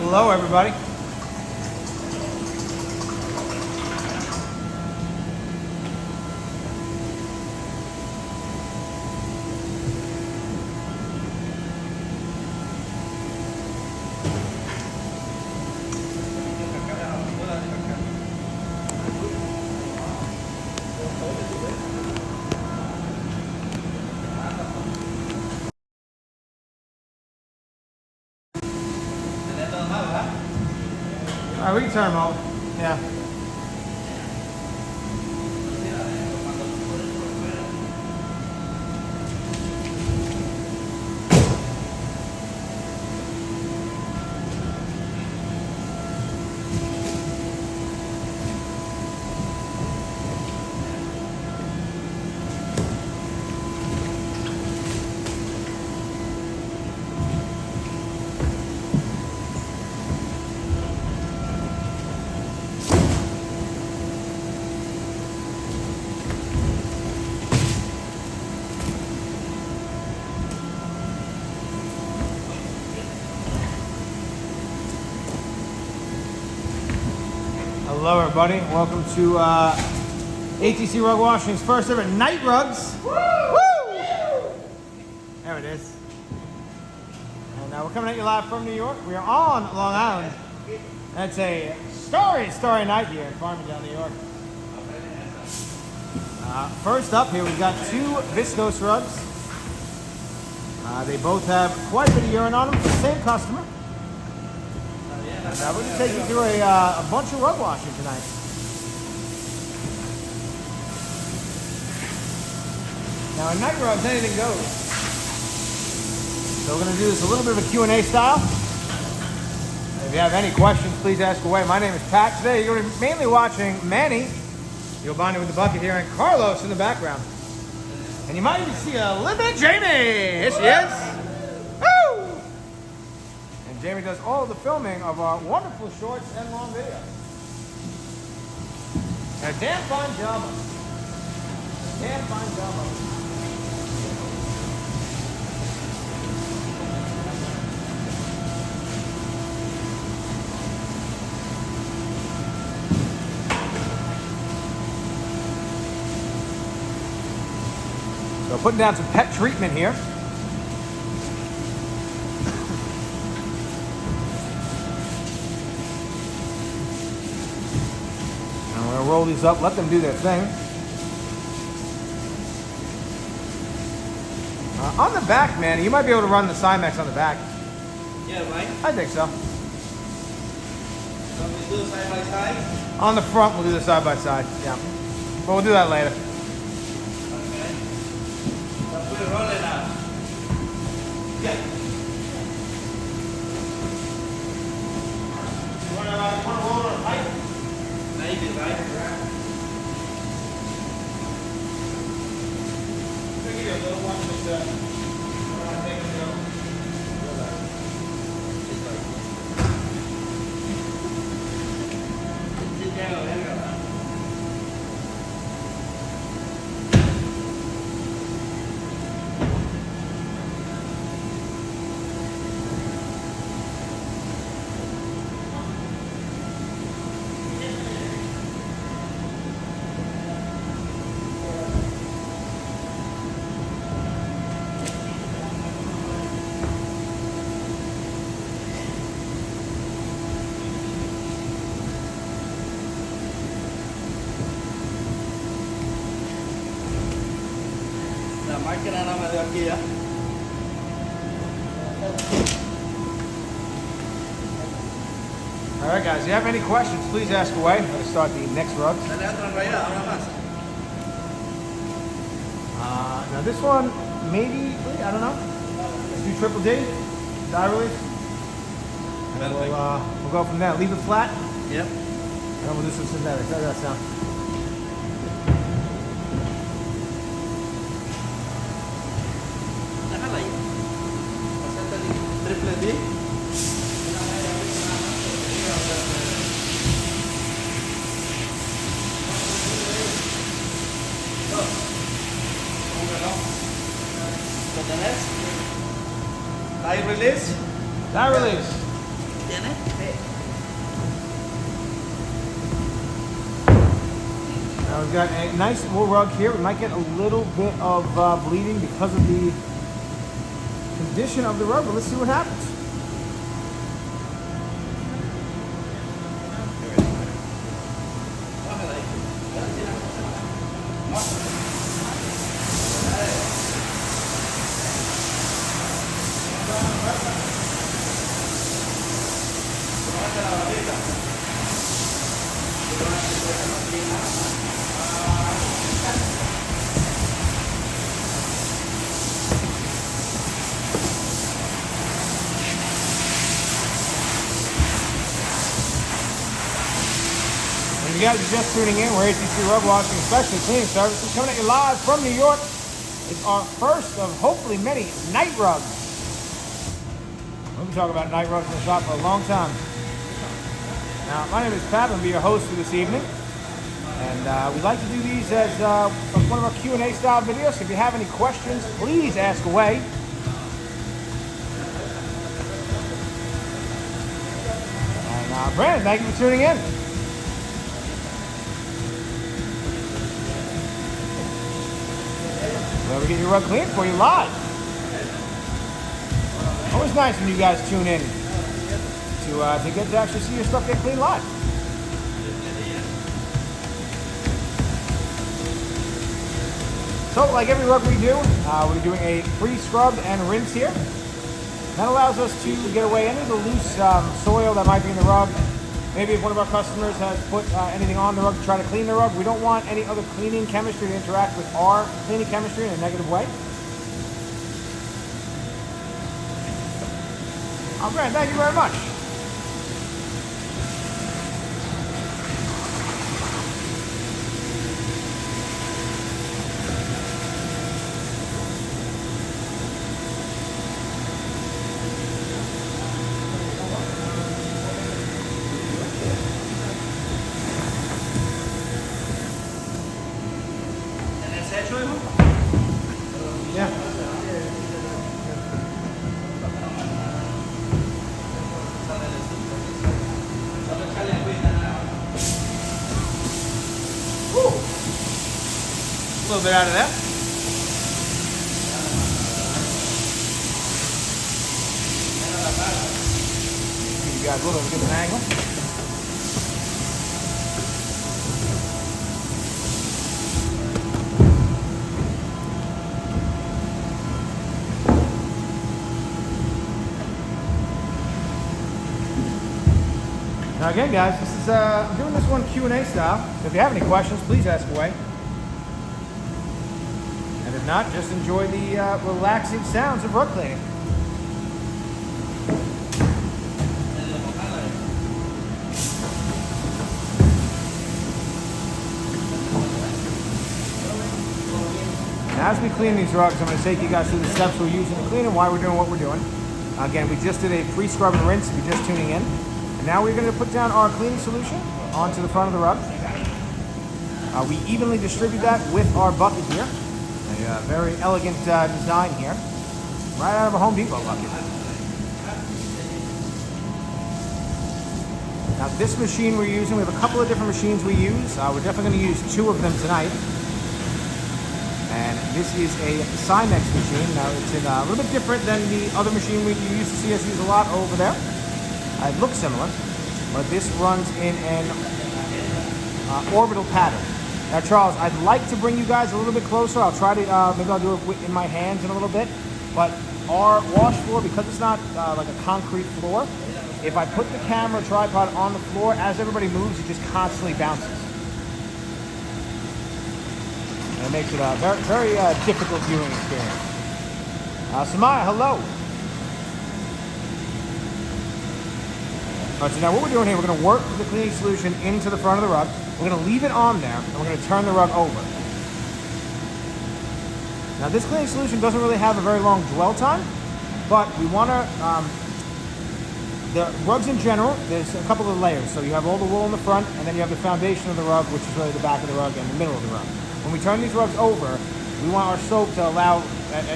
Hello, everybody. All right, we can turn them over. Yeah. Hello, everybody. Welcome to ATC Rug Washing's first ever night rugs. Woo! Woo! There it is. And we're coming at you live from New York. We are on Long Island. That's a starry night here in Farmingdale, New York. First up here, we've got two viscose rugs. They both have quite a bit of urine on them. The same customer. We're going to take you through a bunch of rug washing tonight. Now, in night rugs, anything goes. So we're going to do this a little bit of a Q&A style. If you have any questions, please ask away. My name is Pat. Today, you're going to be mainly watching Manny, Giovanni with the bucket here, and Carlos in the background. And you might even see a little bit of Jamie. Here she is. Jamie does all of the filming of our wonderful shorts and long videos. And a damn fine job of it. Damn fine job of it. So putting down some pet treatment here. Roll these up, let them do their thing. On the back, man, you might be able to run the Cymex on the back. Yeah, right? I think so. So we do side by side? On the front, we'll do the side by side. Yeah. But we'll do that later. Okay. Let's put it rolling now. Yeah. You want to roll on a pipe? Maybe, right? Give you a little one, just I want to take it down. La máquina nada más de aquí ya. All right, guys, if you have any questions, please ask away. I'm going to start the next rugs. Dale otra raya, ahora más. Now this one, maybe, I don't know. Let's do triple D, die release. And we'll go from there. Leave it flat, Yep. and then we'll do some synthetics. How does that sound? Déjala ahí. Hacerte el triple D. ¿Lo tenés? ¿Light release? Die release. ¿Tienes? Now we've got a nice wool rug here. We might get a little bit of bleeding because of the condition of the rug, but let's see what happens. If you guys are just tuning in, we're ATC Rug Washing Specialty Cleaning Services coming at you live from New York. It's our first of hopefully many night rugs. We've been talking about night rugs in the shop for a long time. Now, my name is Pat. I'm going to be your host for this evening. And we like to do these as one of our Q&A style videos. So if you have any questions, please ask away. And Brandon, thank you for tuning in. Well, we get your rug clean for you live. Always nice when you guys tune in to get to actually see your stuff get cleaned live. So, like every rug we do, we're doing a pre-scrub and rinse here. That allows us to get away any of the loose soil that might be in the rug. Maybe if one of our customers has put anything on the rug to try to clean the rug, we don't want any other cleaning chemistry to interact with our cleaning chemistry in a negative way. All right, thank you very much. Yeah. Woo. A little bit out of that. Give you guys a little bit of an angle. Now again, guys, this is I'm doing this one Q&A style. So if you have any questions, please ask away. And if not, just enjoy the relaxing sounds of rug cleaning. Now, as we clean these rugs, I'm going to take you guys through the steps we're using to clean and why we're doing what we're doing. Again, we just did a pre-scrub and rinse if you're just tuning in. And now we're going to put down our cleaning solution onto the front of the rug. We evenly distribute that with our bucket here. A very elegant design here. Right out of a Home Depot bucket. Now this machine we're using, we have a couple of different machines we use. We're definitely going to use 2 of them tonight. And this is a Cymex machine. Now it's in a little bit different than the other machine you used to see us use a lot over there. It looks similar, but this runs in an orbital pattern. Now Charles, I'd like to bring you guys a little bit closer. I'll try to, maybe I'll do it in my hands in a little bit. But our wash floor, because it's not like a concrete floor, if I put the camera tripod on the floor, as everybody moves, it just constantly bounces. And it makes it a very, very difficult viewing experience. Samaya, hello. All right, so now what we're doing here, we're going to work the cleaning solution into the front of the rug. We're going to leave it on there, and we're going to turn the rug over. Now this cleaning solution doesn't really have a very long dwell time, but we want to, the rugs in general, there's a couple of layers. So you have all the wool in the front, and then you have the foundation of the rug, which is really the back of the rug and the middle of the rug. When we turn these rugs over, we want our soap to allow,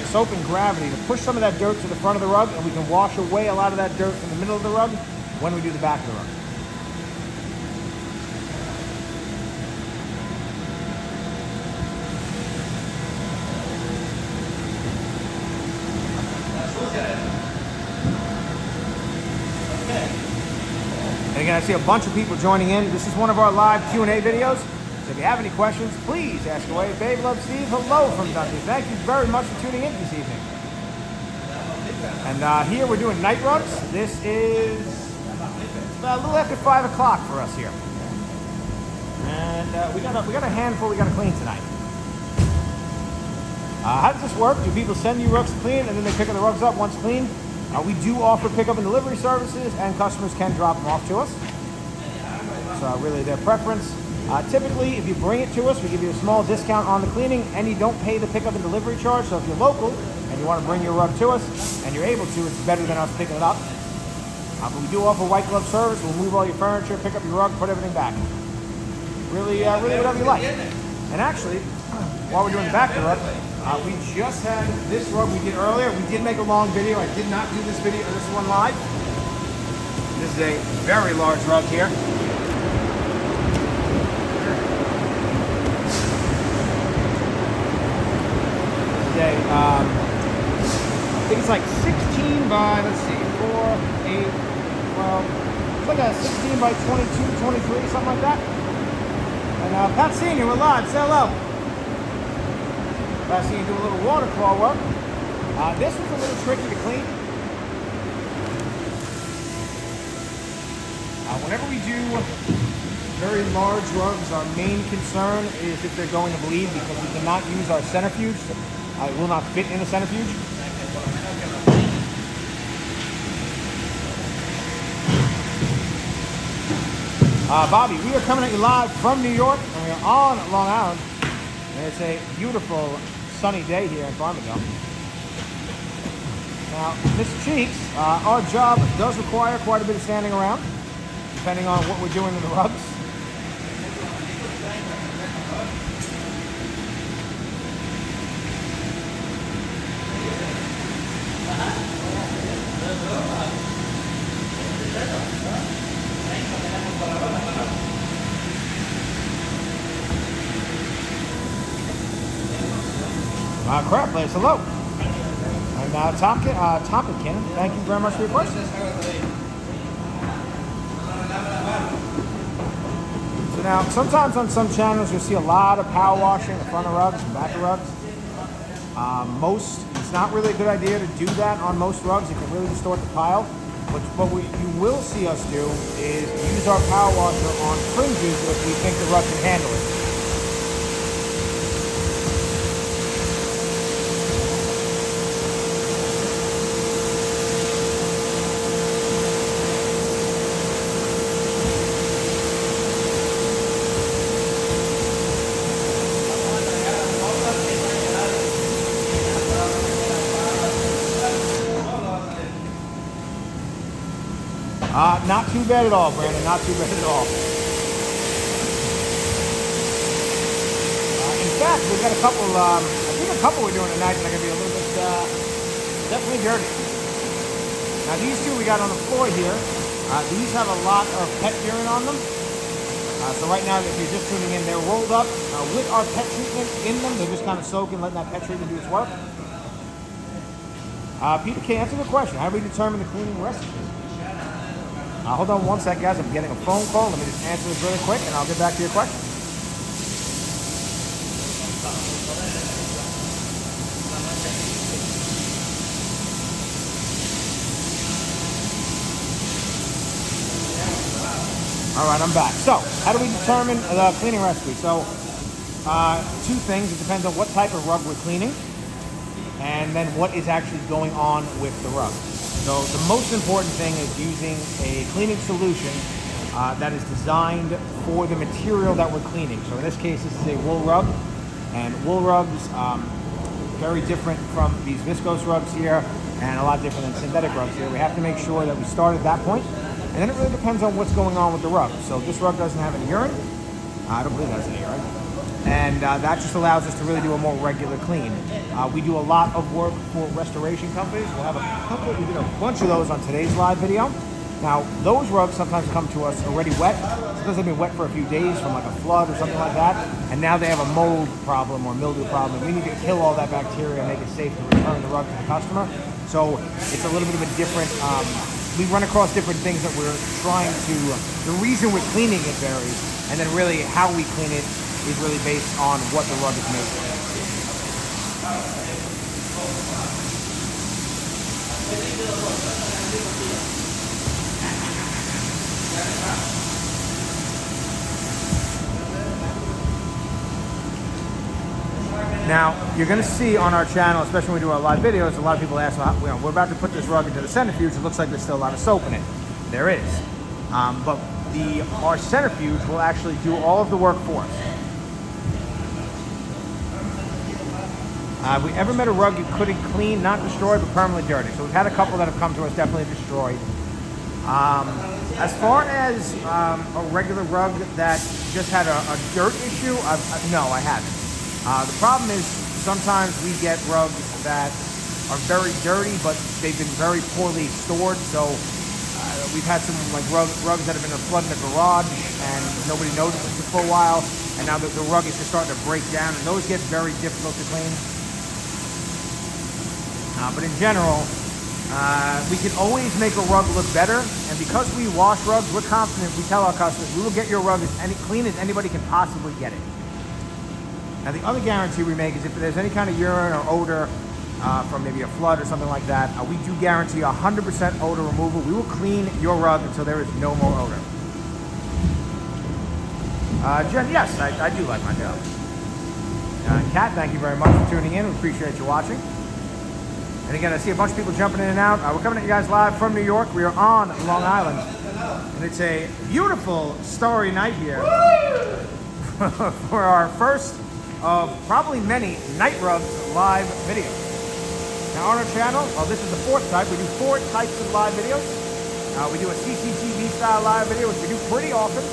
soap and gravity to push some of that dirt to the front of the rug, and we can wash away a lot of that dirt from the middle of the rug when we do the back of the rug. And again, I see a bunch of people joining in. This is one of our live Q&A videos. So if you have any questions, please ask away. Babe Love Steve, hello from Dundee. Thank you very much for tuning in this evening. And here we're doing night rugs. This is a little after 5 o'clock for us here. And we got a handful we got to clean tonight. How does this work? Do people send you rugs to clean and then they pick the rugs up once cleaned? We do offer pickup and delivery services, and customers can drop them off to us. So really their preference. Typically, if you bring it to us, we give you a small discount on the cleaning, and you don't pay the pickup and delivery charge. So if you're local and you want to bring your rug to us, and you're able to, it's better than us picking it up. But we do offer white glove service. We'll move all your furniture, pick up your rug, put everything back. Really whatever you like. And actually, while we're doing the back of the rug, we just had this rug we did earlier. We did make a long video. I did not do this one live. This is a very large rug here. I think it's like 16 by, let's see, 4, 8, 12. It's like a 16 by 22, 23, something like that. And Pat Senior, we're live. Say hello. Pat Senior do a little water claw work. This was a little tricky to clean. Whenever we do very large rugs, our main concern is if they're going to bleed, because we cannot use our centrifuge. It will not fit in a centrifuge. Bobby, we are coming at you live from New York, and we are on Long Island. And it's a beautiful sunny day here in Farmingdale. Now, Mr. Cheeks, our job does require quite a bit of standing around, depending on what we're doing to the rugs. Crab Place, hello. And Tompkin, thank you very much for your question. So now, sometimes on some channels you'll see a lot of power washing the front of rugs and back of rugs. It's not really a good idea to do that on most rugs. It can really distort the pile. But what you will see us do is use our power washer on fringes if we think the rug can handle it. Not too bad at all, Brandon. Not too bad at all. In fact, we've got a couple. I think a couple we're doing tonight that are gonna be a little bit definitely dirty. Now these two we got on the floor here. These have a lot of pet urine on them. So right now, if you're just tuning in, they're rolled up with our pet treatment in them. They're just kind of soaking, letting that pet treatment do its work. Peter K, answer the question. How do we determine the cleaning recipe? Hold on one sec, guys. I'm getting a phone call. Let me just answer this really quick, and I'll get back to your question. All right, I'm back. So, how do we determine the cleaning recipe? So, two things. It depends on what type of rug we're cleaning, and then what is actually going on with the rug. So, the most important thing is using a cleaning solution that is designed for the material that we're cleaning. So, in this case, this is a wool rug, and wool rugs very different from these viscose rugs here, and a lot different than synthetic rugs here. We have to make sure that we start at that point. And then it really depends on what's going on with the rug. So this rug doesn't have any urine. I don't believe it has any urine. And that just allows us to really do a more regular clean. We do a lot of work for restoration companies. We'll have we did a bunch of those on today's live video. Now, those rugs sometimes come to us already wet. Sometimes they've been wet for a few days from like a flood or something like that. And now they have a mold problem or mildew problem. And we need to kill all that bacteria and make it safe to return the rug to the customer. So it's a little bit of a different, we run across different things that we're trying to, the reason we're cleaning it varies, and then really how we clean it is really based on what the rug is made of. Now, you're going to see on our channel, especially when we do our live videos, a lot of people ask, well, we're about to put this rug into the centrifuge. It looks like there's still a lot of soap in it. There is. But our centrifuge will actually do all of the work for us. Have we ever met a rug you couldn't clean, not destroy, but permanently dirty? So we've had a couple that have come to us, definitely destroyed. As far as a regular rug that just had a dirt issue, no, I haven't. The problem is sometimes we get rugs that are very dirty, but they've been very poorly stored. So we've had some like rugs that have been a flood in the garage, and nobody noticed it for a while, and now the rug is just starting to break down, and those get very difficult to clean. But in general, we can always make a rug look better, and because we wash rugs, we're confident. We tell our customers we will get your rug as clean as anybody can possibly get it. Now, the other guarantee we make is if there's any kind of urine or odor from maybe a flood or something like that, we do guarantee 100% odor removal. We will clean your rug until there is no more odor. Jen, yes, I do like my job. Kat, thank you very much for tuning in. We appreciate you watching. And again, I see a bunch of people jumping in and out. We're coming at you guys live from New York. We are on Long Island. And it's a beautiful starry night here for our first of probably many Night Rugs live videos. Now on our channel, this is the fourth type. We do 4 types of live videos. We do a CCTV style live video, which we do pretty often.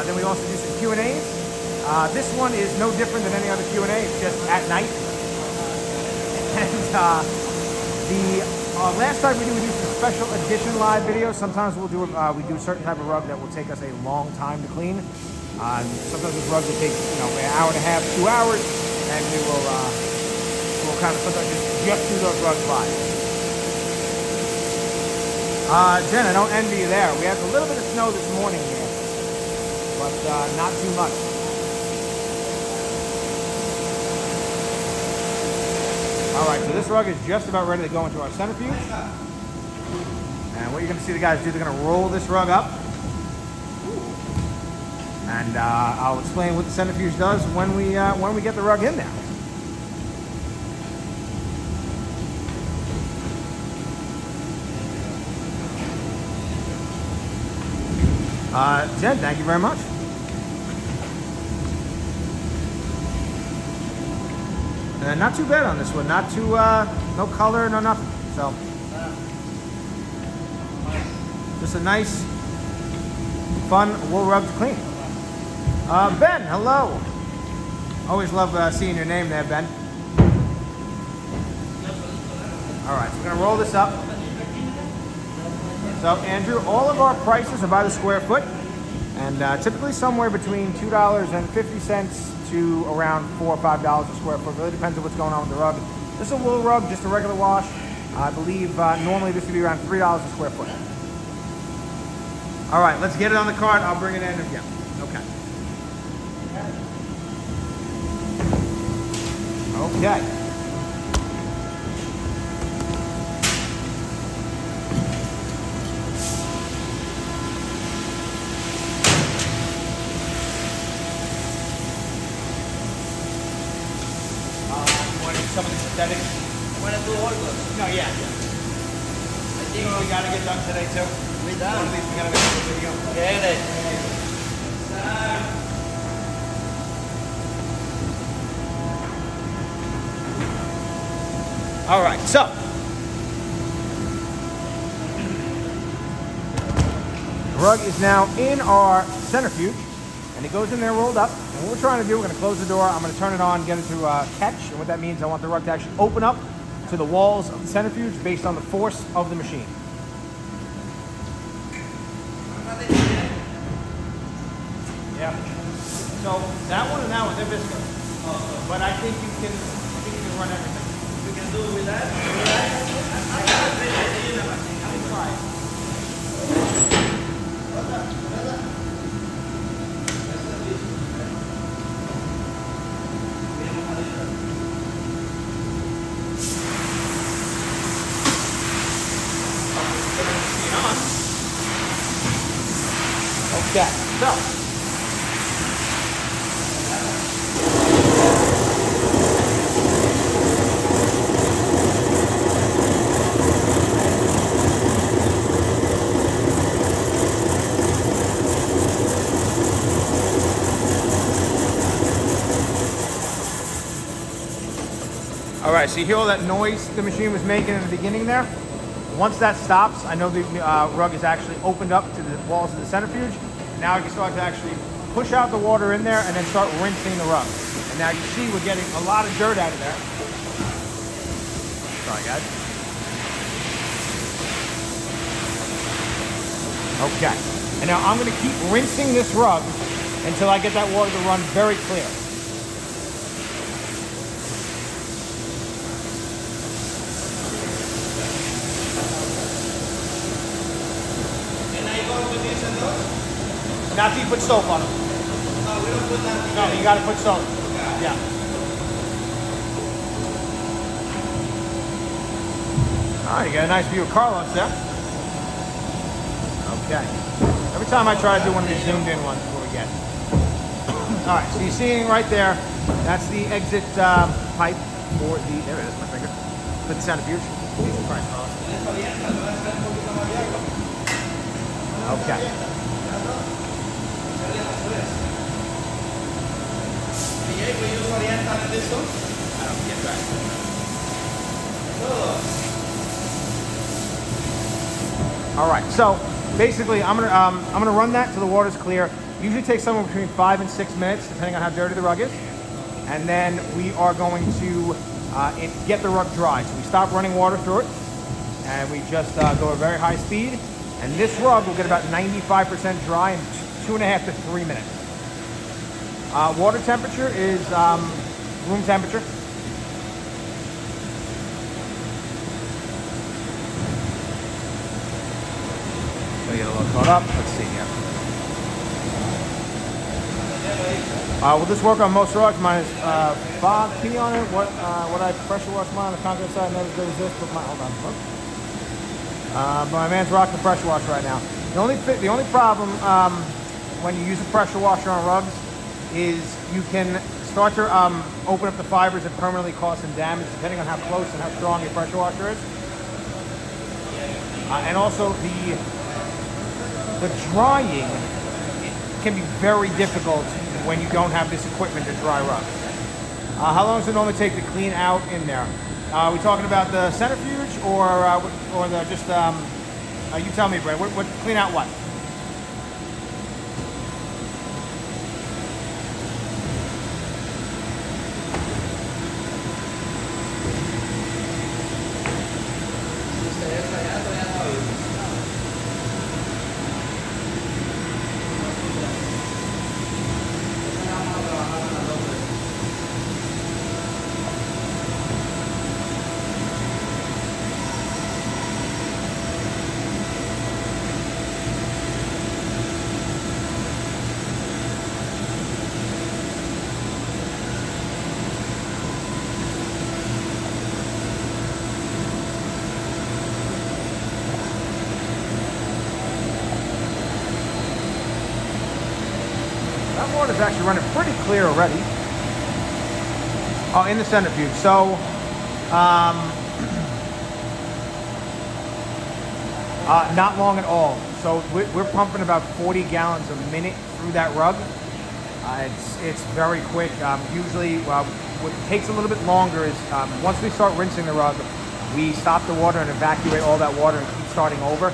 Then we also do some Q&As. This one is no different than any other Q&A. It's just at night. And the last time we do some special edition live videos. Sometimes we do a certain type of rug that will take us a long time to clean. Sometimes this rug will take, an hour and a half, 2 hours, and we'll kind of sometimes just do those rugs live. Jen, I don't envy you there. We had a little bit of snow this morning here, but not too much. All right, so this rug is just about ready to go into our centrifuge. And what you're going to see the guys do, they're going to roll this rug up. And I'll explain what the centrifuge does when we get the rug in there. Jen, thank you very much. Not too bad on this one. Not too, no color, no nothing. So, Just a nice, fun wool rug to clean. Ben, hello. Always love seeing your name there, Ben. All right, so we're gonna roll this up. So Andrew, all of our prices are by the square foot, and typically somewhere between $2.50 to around $4 or $5 a square foot. Really depends on what's going on with the rug. This is a wool rug, just a regular wash. I believe normally this would be around $3 a square foot. All right, let's get it on the cart. I'll bring it in again. Okay. Okay. Some of the synthetic. I want to do all those. No, yeah. I think we gotta get done today too. We done. One of these we gotta make a video. Get it. All right, so the rug is now in our centrifuge, and it goes in there rolled up. And what we're trying to do, we're going to close the door. I'm going to turn it on, get it to catch, and what that means, I want the rug to actually open up to the walls of the centrifuge based on the force of the machine. Yeah. So that one and that one, they're viscous. But I think you can run everything. You can do it with that. Try it. Okay, so all right, so you hear all that noise the machine was making in the beginning there? Once that stops, I know the rug is actually opened up to the walls of the centrifuge. Now I can start to actually push out the water in there and then start rinsing the rug. And now you see we're getting a lot of dirt out of there. Sorry, guys. Okay. And now I'm going to keep rinsing this rug until I get that water to run very clear. Not till you put soap on them. No, we don't put that. No, you got to put soap. Yeah. All right, you got a nice view of Carlos there. Okay. Every time I try to do one of these zoomed in ones before we get. All right, so you're seeing right there, that's the exit pipe for the, there it is, my finger, for the centrifuge. Jesus Christ, Carlos. Okay. We use oriental in this one. I don't get that. All right, so basically I'm gonna run that till the water's clear. Usually takes somewhere between 5 and 6 minutes, depending on how dirty the rug is. And then we are going to get the rug dry. So we stop running water through it, and we just go at a very high speed. And this rug will get about 95% dry in 2.5 to 3 minutes. Water temperature is room temperature. Let me get a little caught up. Let's see here. Will this work on most rugs? Mine is Bob P on it. What I pressure wash mine on the concrete side never does this, but my hold on. But my man's rocking the pressure wash right now. The only problem when you use a pressure washer on rugs is you can start to open up the fibers and permanently cause some damage depending on how close and how strong your pressure washer is. And also the drying can be very difficult when you don't have this equipment to dry rugs. How long does it normally take to clean out in there? Are we talking about the centrifuge or the just You tell me, Brad. What clean out what? That water's actually running pretty clear already. Oh, in the centrifuge. So, not long at all. So we're pumping about 40 gallons a minute through that rug. It's very quick. Usually, what takes a little bit longer is once we start rinsing the rug, we stop the water and evacuate all that water and keep starting over.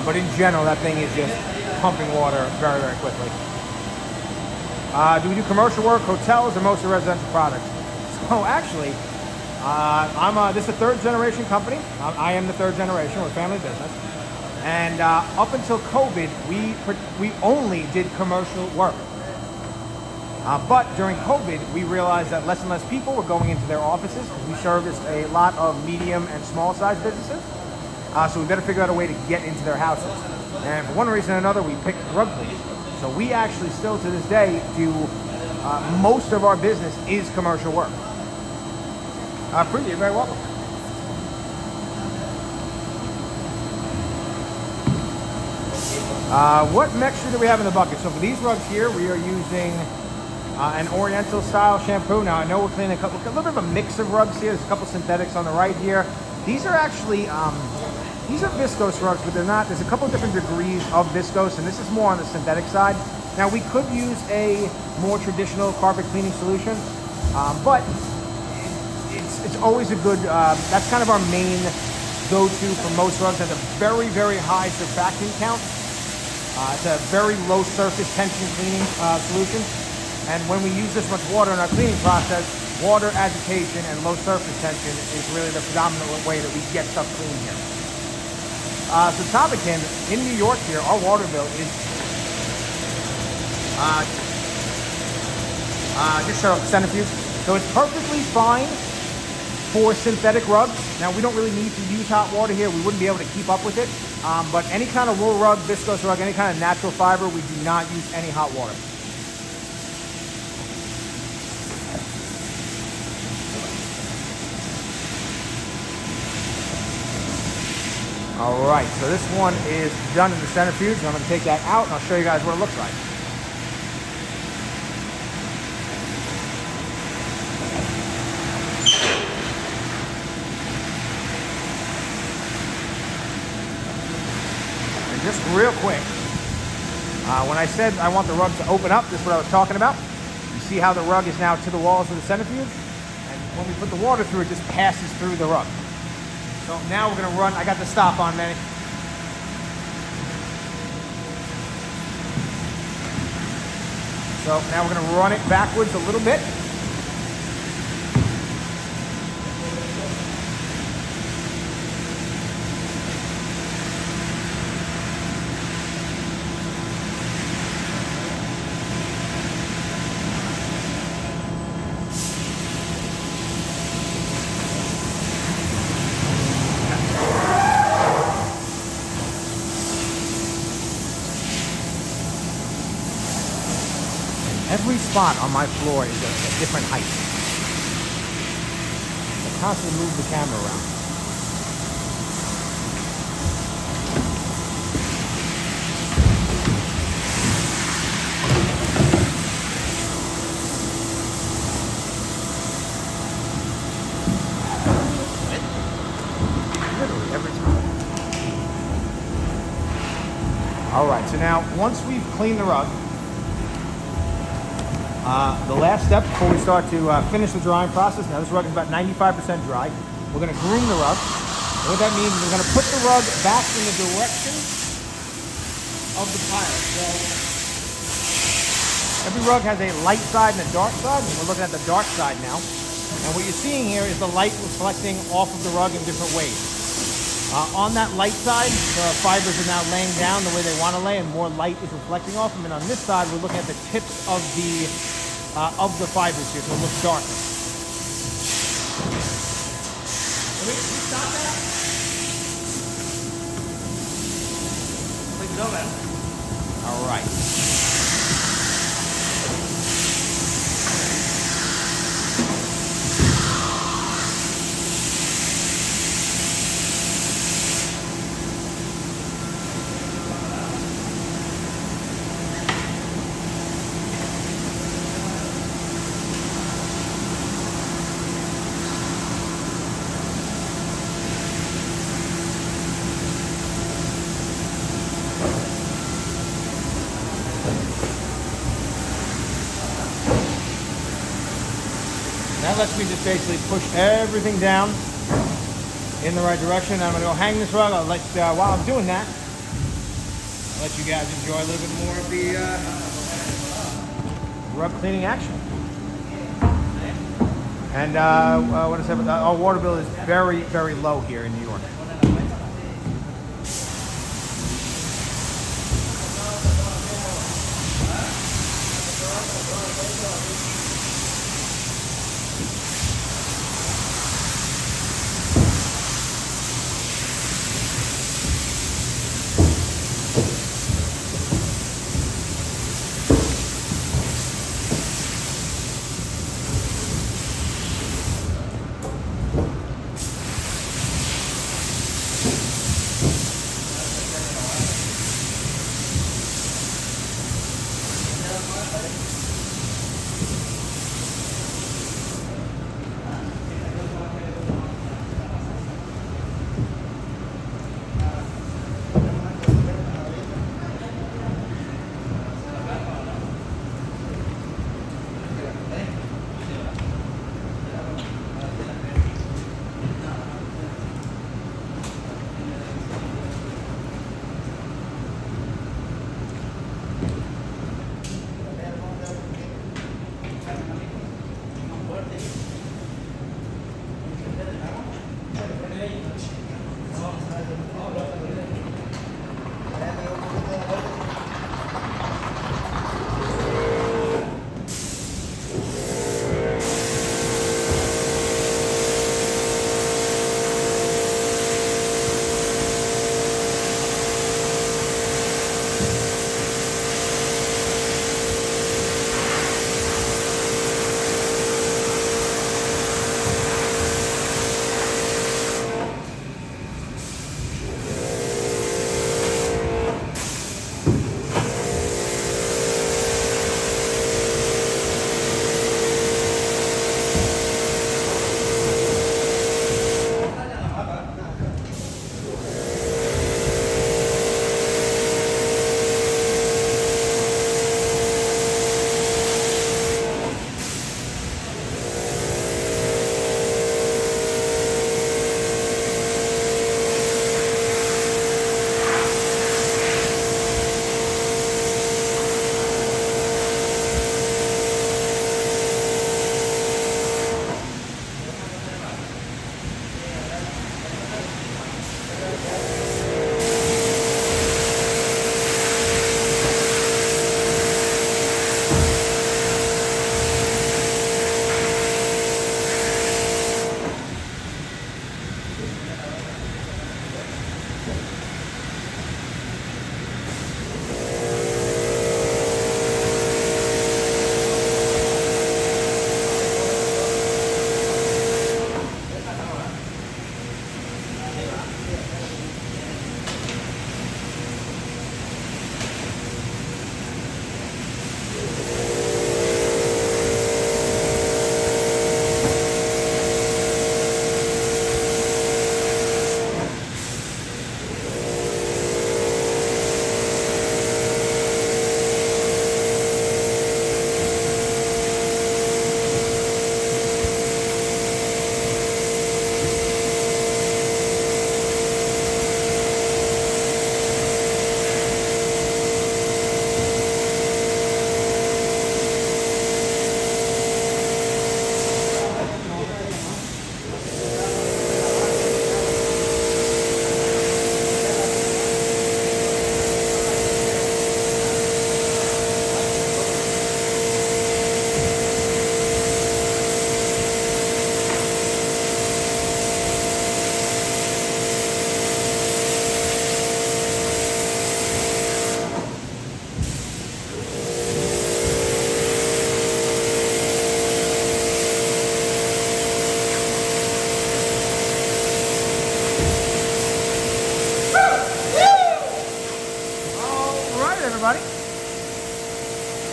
But in general, that thing is just pumping water very, very quickly. Do we do commercial work, hotels, or mostly residential products? So actually, this is a third generation company. I am the third generation. We're a family business. And up until COVID, we only did commercial work. But during COVID, we realized that less and less people were going into their offices because we serviced a lot of medium and small size businesses. So we better figure out a way to get into their houses. And for one reason or another, we picked rug cleaning. So we actually still to this day do most of our business is commercial work. Pretty, you're very welcome. What mixture do we have in the bucket? So for these rugs here, we are using an Oriental style shampoo. Now I know we're cleaning a little bit of a mix of rugs here. There's a couple synthetics on the right here. These are actually, these are viscose rugs, but they're not. There's a couple of different degrees of viscose, and this is more on the synthetic side. Now we could use a more traditional carpet cleaning solution, but it's always a good, that's kind of our main go-to for most rugs. It has a very, very high surfactant count. It's a very low surface tension cleaning solution. And when we use this much water in our cleaning process, water agitation and low surface tension is really the predominant way that we get stuff clean here. So Topican, in New York here, our water bill is just show Centrifuge. So it's perfectly fine for synthetic rugs. Now we don't really need to use hot water here. We wouldn't be able to keep up with it. But any kind of wool rug, viscose rug, any kind of natural fiber, we do not use any hot water. All right, so this one is done in the centrifuge. I'm going to take that out and I'll show you guys what it looks like. And just real quick, when I said I want the rug to open up, this is what I was talking about. You see how the rug is now to the walls of the centrifuge? And when we put the water through, it just passes through the rug. So now we're going to run, I got the stop on, Manny. So now we're going to run it backwards a little bit. Every spot on my floor is a different height. I constantly move the camera around. Literally every time. All right, so now once we've cleaned the rug, The last step before we start to finish the drying process, now this rug is about 95% dry. We're going to groom the rug. And what that means is we're going to put the rug back in the direction of the pile. So every rug has a light side and a dark side, and we're looking at the dark side now. And what you're seeing here is the light reflecting off of the rug in different ways. On that light side, the fibers are now laying down the way they want to lay, and more light is reflecting off them. And on this side, we're looking at the tips of the fibers here, so it looks darker. Can we stop that? Please go, man. All right. That lets me just basically push everything down in the right direction. I'm going to go hang this rug. I'll let, while I'm doing that, I'll let you guys enjoy a little bit more of the rug cleaning action. And what is it? Our water bill is very, very low here in New York.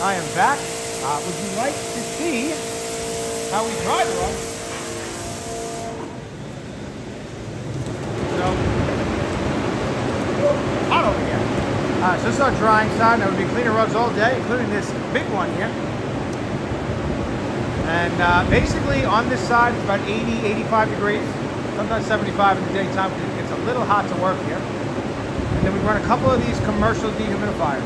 I am back. Would you like to see how we dry the rugs? So, hot over here. So this is our drying side. Now we'll be cleaning rugs all day, including this big one here. And basically on this side, it's about 80, 85 degrees. Sometimes 75 in the daytime because it gets a little hot to work here. And then we run a couple of these commercial dehumidifiers.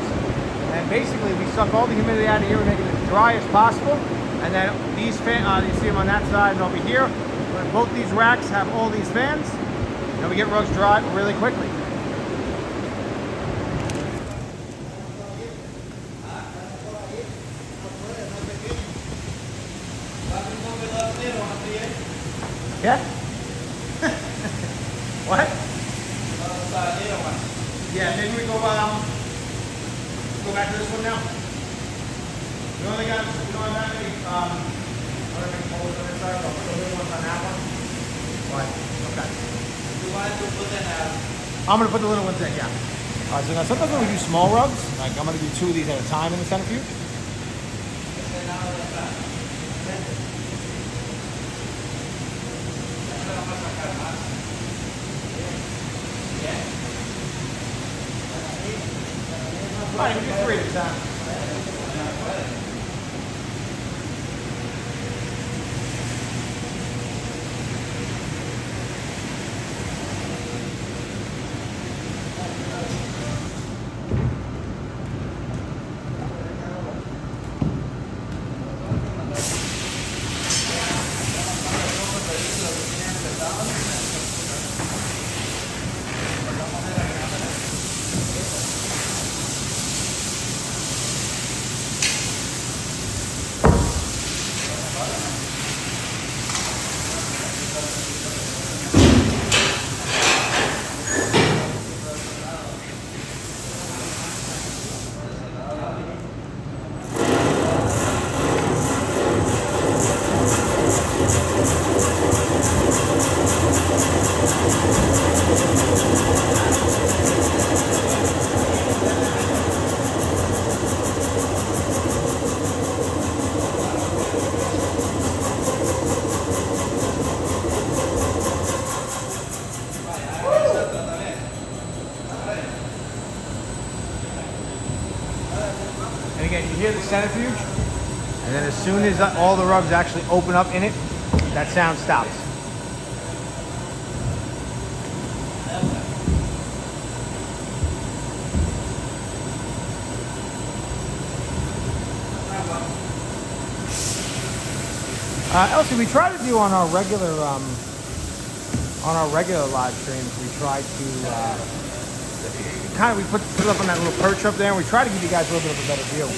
And basically we suck all the humidity out of here, we make it as dry as possible. And then these fans, you see them on that side and over here. Both these racks have all these fans. And we get rugs dry really quickly. Yeah? What? Yeah, maybe we go back to this one now. We only got, we don't have that many other big poles on this side, but I'll put the little ones on that one. What? Okay. I'm gonna put the little ones in, yeah. Alright, so now sometimes when we do small rugs, like I'm gonna do 2 of these at a time in the centrifuge. Alright, we do 3 at a time. And again, you hear the centrifuge, and then as soon as all the rugs actually open up in it, that sound stops. Elsie, we try to do on our regular live streams. We try to we put it up on that little perch up there, and we try to give you guys a little bit of a better view.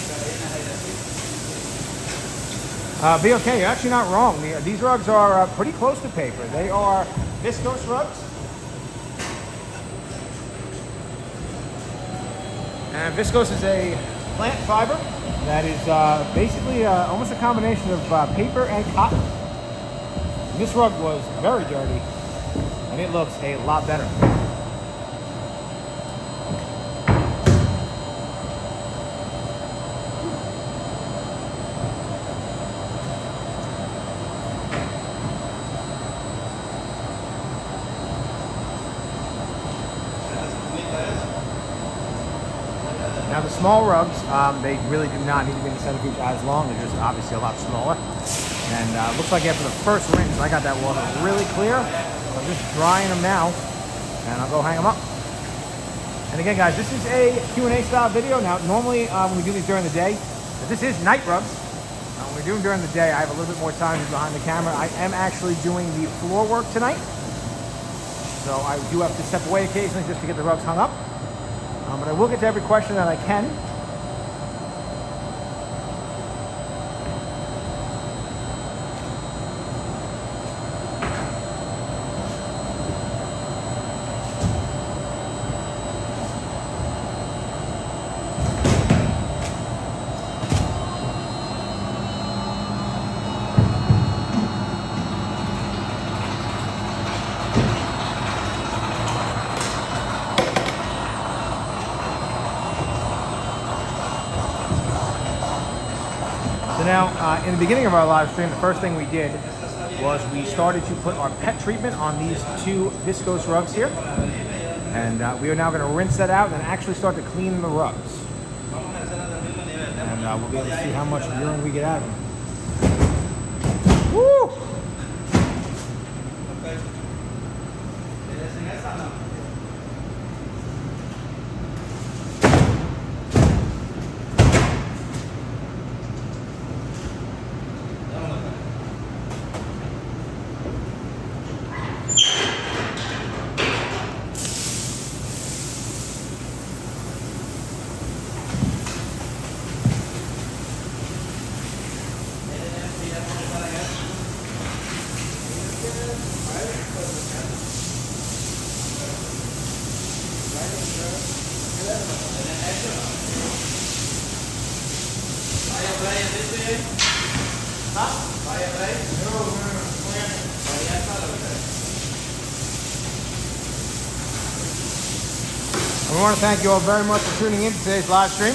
Be okay, you're actually not wrong. These rugs are pretty close to paper. They are viscose rugs. And viscose is a plant fiber that is basically almost a combination of paper and cotton. And this rug was very dirty, and it looks a lot better. Now the small rugs, they really do not need to be in the centrifuge as long. They're just obviously a lot smaller. And it looks like after the first rinse, I got that water really clear. So I'm just drying them now, and I'll go hang them up. And again, guys, this is a Q&A style video. Now, normally when we do these during the day, but this is night rugs. When we do them during the day, I have a little bit more time behind the camera. I am actually doing the floor work tonight. So I do have to step away occasionally just to get the rugs hung up. But I will get to every question that I can. So now, in the beginning of our live stream, the first thing we did was we started to put our pet treatment on these two viscose rugs here. And we are now going to rinse that out and actually start to clean the rugs. And we'll be able to see how much urine we get out of them. Woo! We want to thank you all very much for tuning in to today's live stream.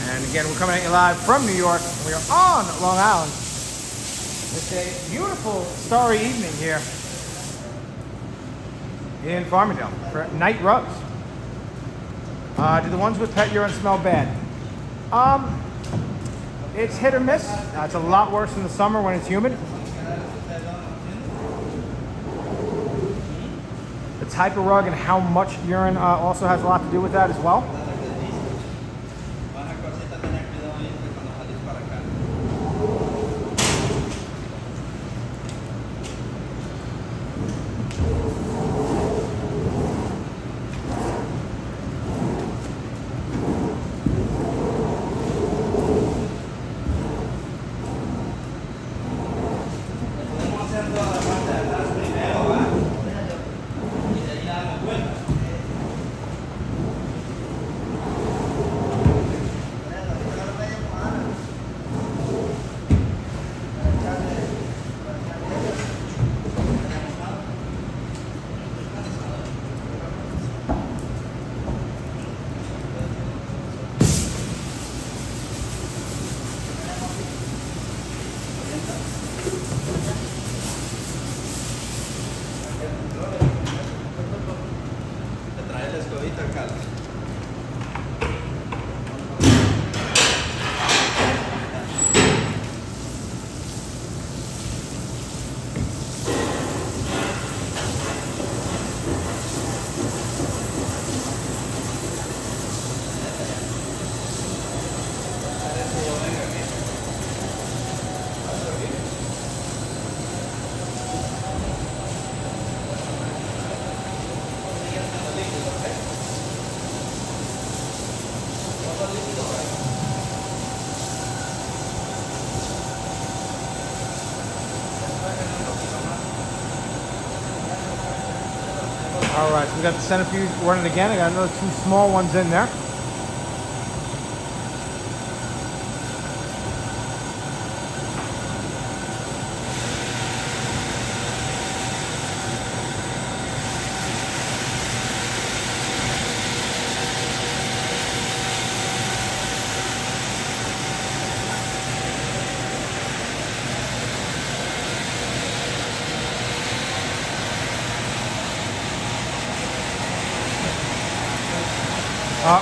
And again, we're coming at you live from New York. We are on Long Island. It's a beautiful starry evening here in Farmingdale for night rugs. Do the ones with pet urine smell bad? It's hit or miss. It's a lot worse in the summer when it's humid. The type of rug and how much urine also has a lot to do with that as well. All right, so we got the centrifuge running again. I got another two small ones in there.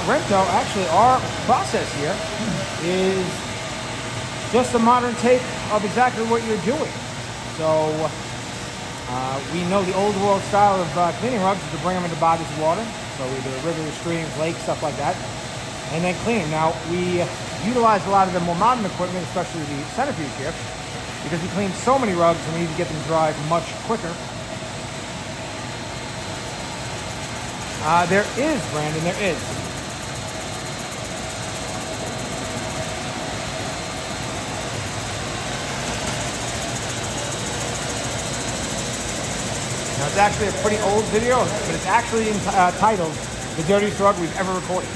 Rento, actually, our process here is just a modern take of exactly what you're doing. So we know the old world style of cleaning rugs is to bring them into bodies of water. So we do rivers, streams, lakes, stuff like that, and then clean them. Now, we utilize a lot of the more modern equipment, especially the centrifuge here, because we clean so many rugs and we need to get them dry much quicker. There is, Brandon, there is. Now, it's actually a pretty old video, but it's actually titled The Dirtiest Rug We've Ever Recorded.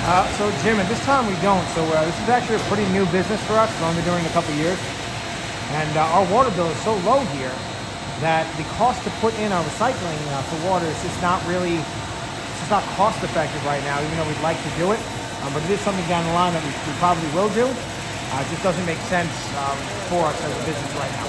So Jim, at this time we don't. So this is actually a pretty new business for us. We've only been doing it a couple of years. And our water bill is so low here that the cost to put in our recycling for water is just not really, it's just not cost effective right now, even though we'd like to do it. But it is something down the line that we probably will do. It just doesn't make sense for us as a business right now.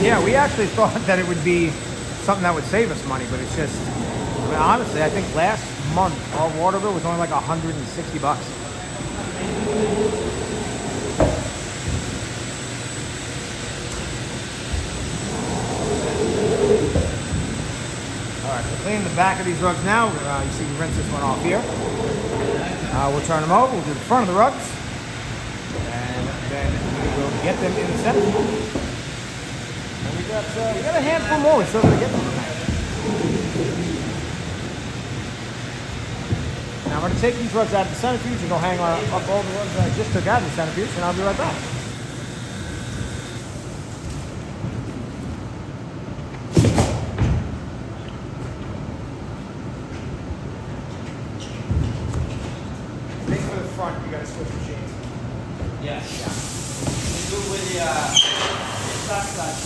Yeah, we actually thought that it would be something that would save us money, but it's just, I mean, honestly, I think last month our water bill was only like $160. All right, so clean the back of these rugs now. You see we rinse this one off here. We'll turn them over, we'll do the front of the rugs, and then we will get them in the center. We got a handful more. We still got to get them tonight. Now I'm going to take these rugs out of the centrifuge and go hang up all the rugs that I just took out of the centrifuge, and I'll be right back. I think for the front, you got to switch machines. Yes. Yeah. You do with the stock side.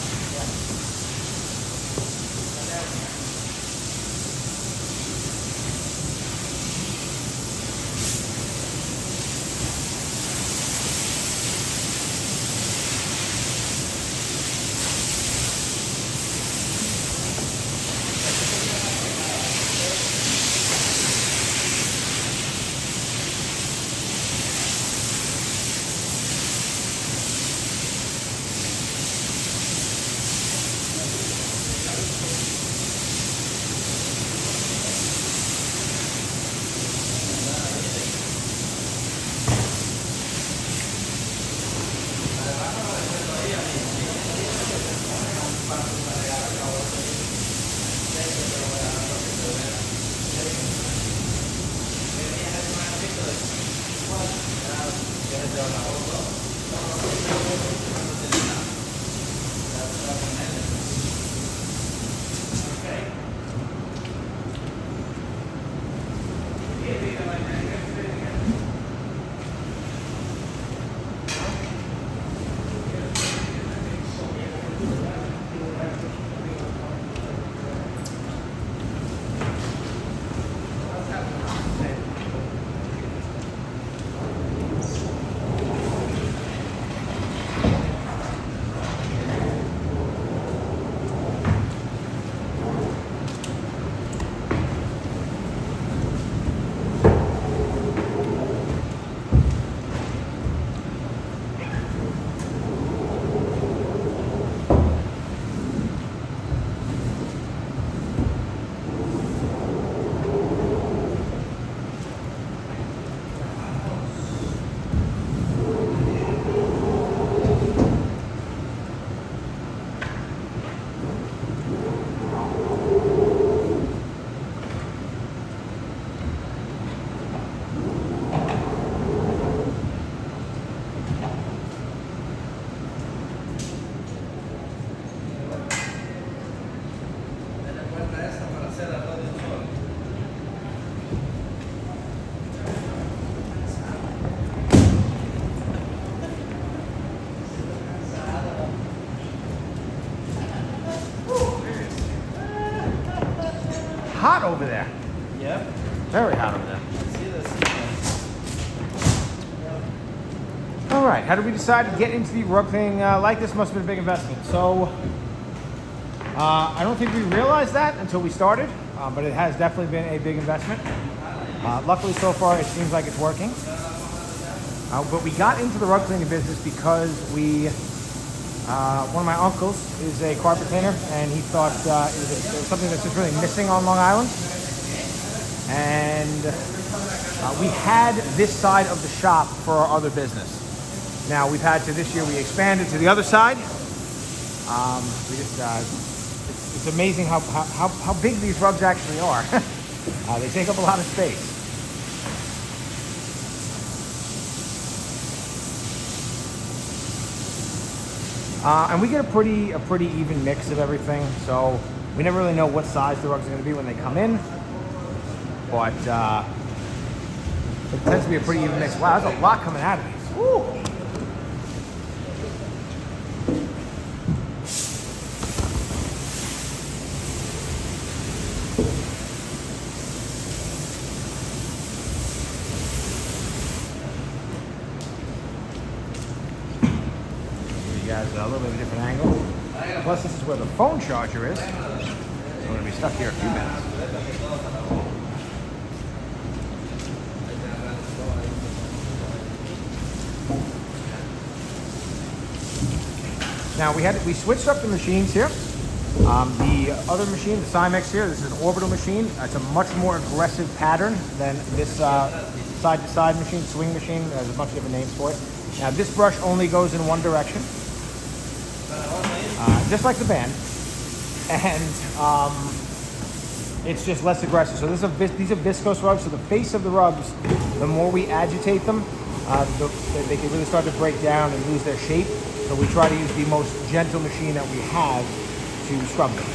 Hot over there. Yep. Very hot over there. See this? All right, how did we decide to get into the rug thing like this? Must have been a big investment. So I don't think we realized that until we started, but it has definitely been a big investment. Luckily, so far, it seems like it's working. But we got into the rug cleaning business because one of my uncles is a carpet cleaner, and he thought it was something that's just really missing on Long Island. And we had this side of the shop for our other business. Now we've had to, this year we expanded to the other side. It's amazing how big these rugs actually are. They take up a lot of space. And we get a pretty even mix of everything, so we never really know what size the rugs are going to be when they come in. But it tends to be a pretty even mix. Wow, there's a lot coming out of these. Woo! You guys a little bit of a different angle. Plus, this is where the phone charger is. So we're going to be stuck here a few minutes. Now we switched up the machines here. The other machine, the Cymex here, this is an orbital machine. It's a much more aggressive pattern than this side-to-side machine, swing machine. There's a bunch of different names for it. Now this brush only goes in one direction, just like the band, and it's just less aggressive. So these are viscose rugs. So the face of the rugs, the more we agitate them, they can really start to break down and lose their shape. So we try to use the most gentle machine that we have to scrub them.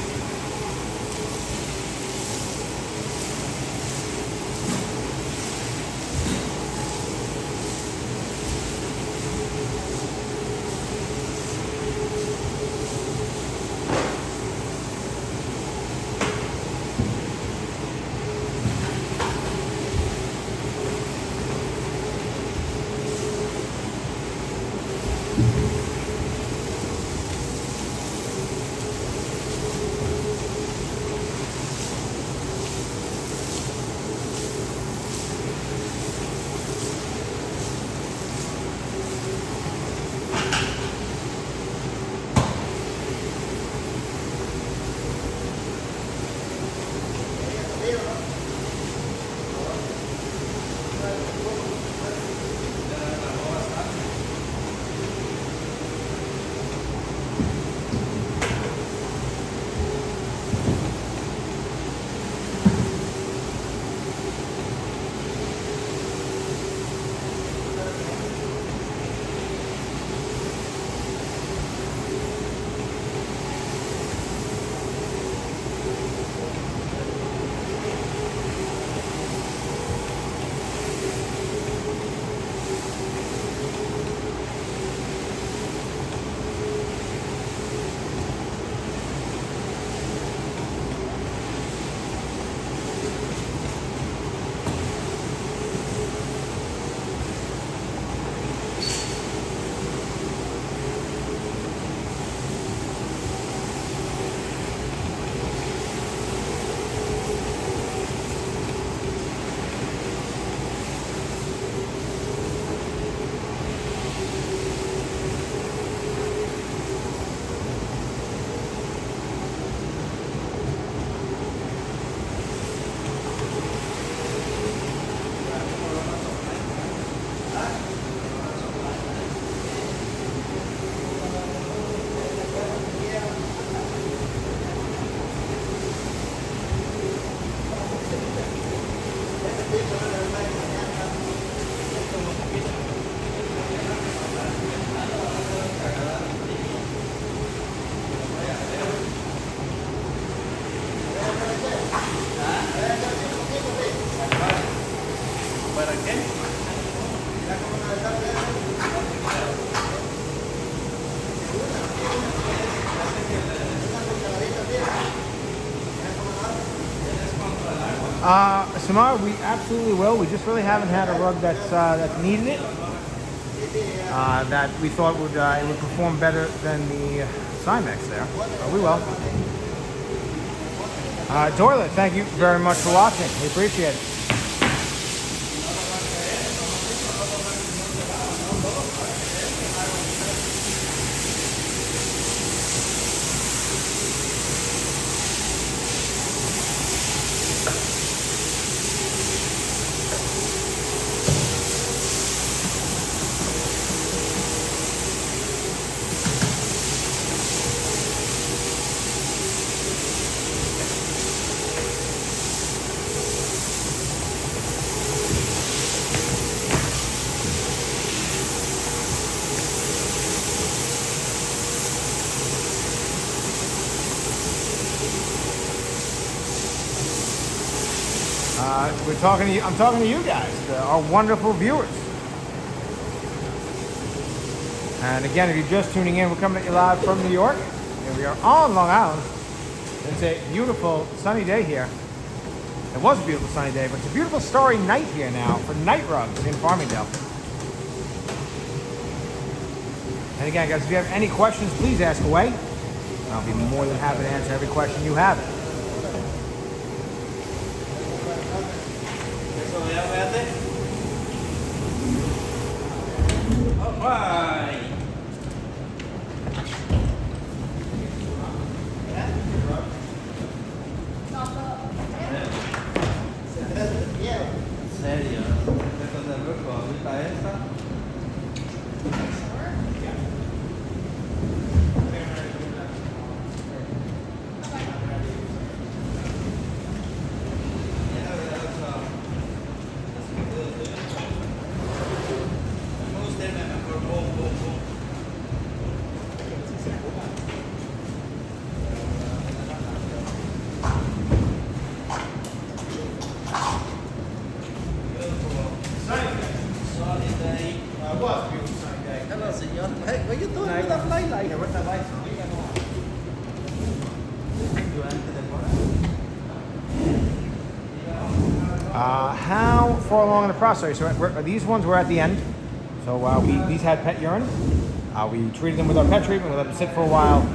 Samara, we absolutely will. We just really haven't had a rug that's needed it. That we thought it would perform better than the Cymex there. But we will. Toilet, thank you very much for watching. We appreciate it. I'm talking to you guys, our wonderful viewers. And again, if you're just tuning in, we're coming at you live from New York, and we are on Long Island. It's a beautiful sunny day here. It was a beautiful sunny day, but it's a beautiful starry night here now for night rugs in Farmingdale. And again, guys, if you have any questions, please ask away. I'll be more than happy to answer every question you have. Alright. ¿Serio? ¿Esto es el grupo? ¿Ahorita esta? Hey, what are you doing with that light? Yeah, what's that light? How far along in the process? So these ones were at the end. So these had pet urine. We treated them with our pet treatment. We let them sit for a while.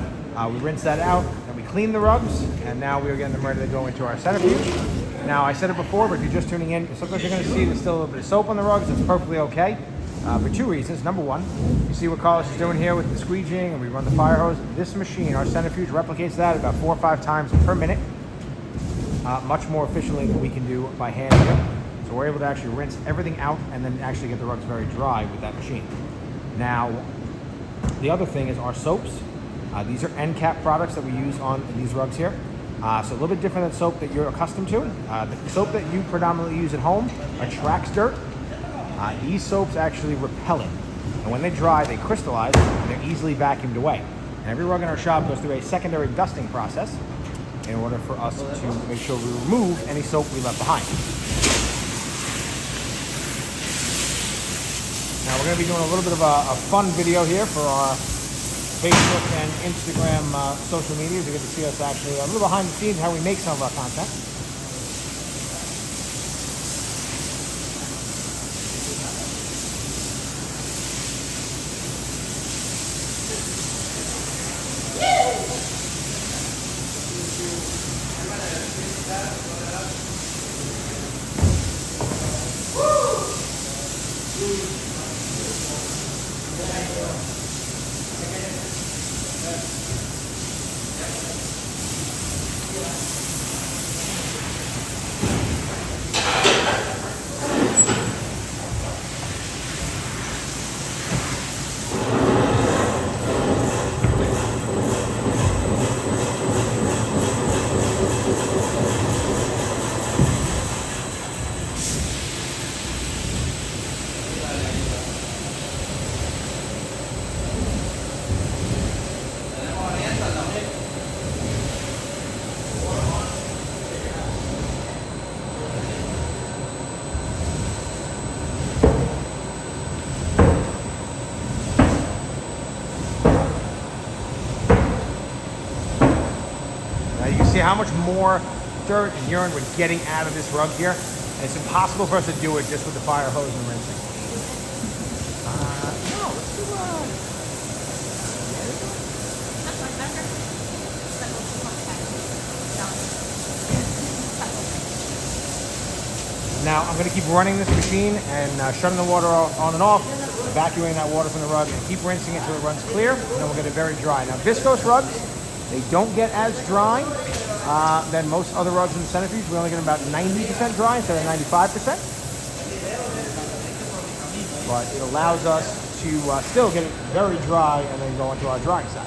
We rinsed that out, and we cleaned the rugs. And now we are getting them ready to go into our centrifuge. Now, I said it before, but if you're just tuning in, sometimes you're going to see there's still a little bit of soap on the rugs. It's perfectly okay. For two reasons. Number one, you see what Carlos is doing here with the squeegeeing, and we run the fire hose. This machine, our centrifuge, replicates that about 4 or 5 times per minute, much more efficiently than we can do by hand here. So we're able to actually rinse everything out and then actually get the rugs very dry with that machine. Now, the other thing is our soaps. These are end cap products that we use on these rugs here. So a little bit different than soap that you're accustomed to. The soap that you predominantly use at home attracts dirt. These soaps actually repel it, and when they dry, they crystallize, and they're easily vacuumed away. And every rug in our shop goes through a secondary dusting process in order for us to make sure we remove any soap we left behind. Now we're going to be doing a little bit of a fun video here for our Facebook and Instagram social media. You get to see us actually a little behind the scenes how we make some of our content. See how much more dirt and urine we're getting out of this rug here? And it's impossible for us to do it just with the fire hose and rinsing. No, let's do Now I'm going to keep running this machine and shutting the water on and off, evacuating that water from the rug, and keep rinsing it until it runs clear, and then we'll get it very dry. Now viscose rugs, they don't get as dry than most other rugs in the Centrifuge. We only get about 90% dry instead of 95%. But it allows us to still get it very dry and then go into our drying side.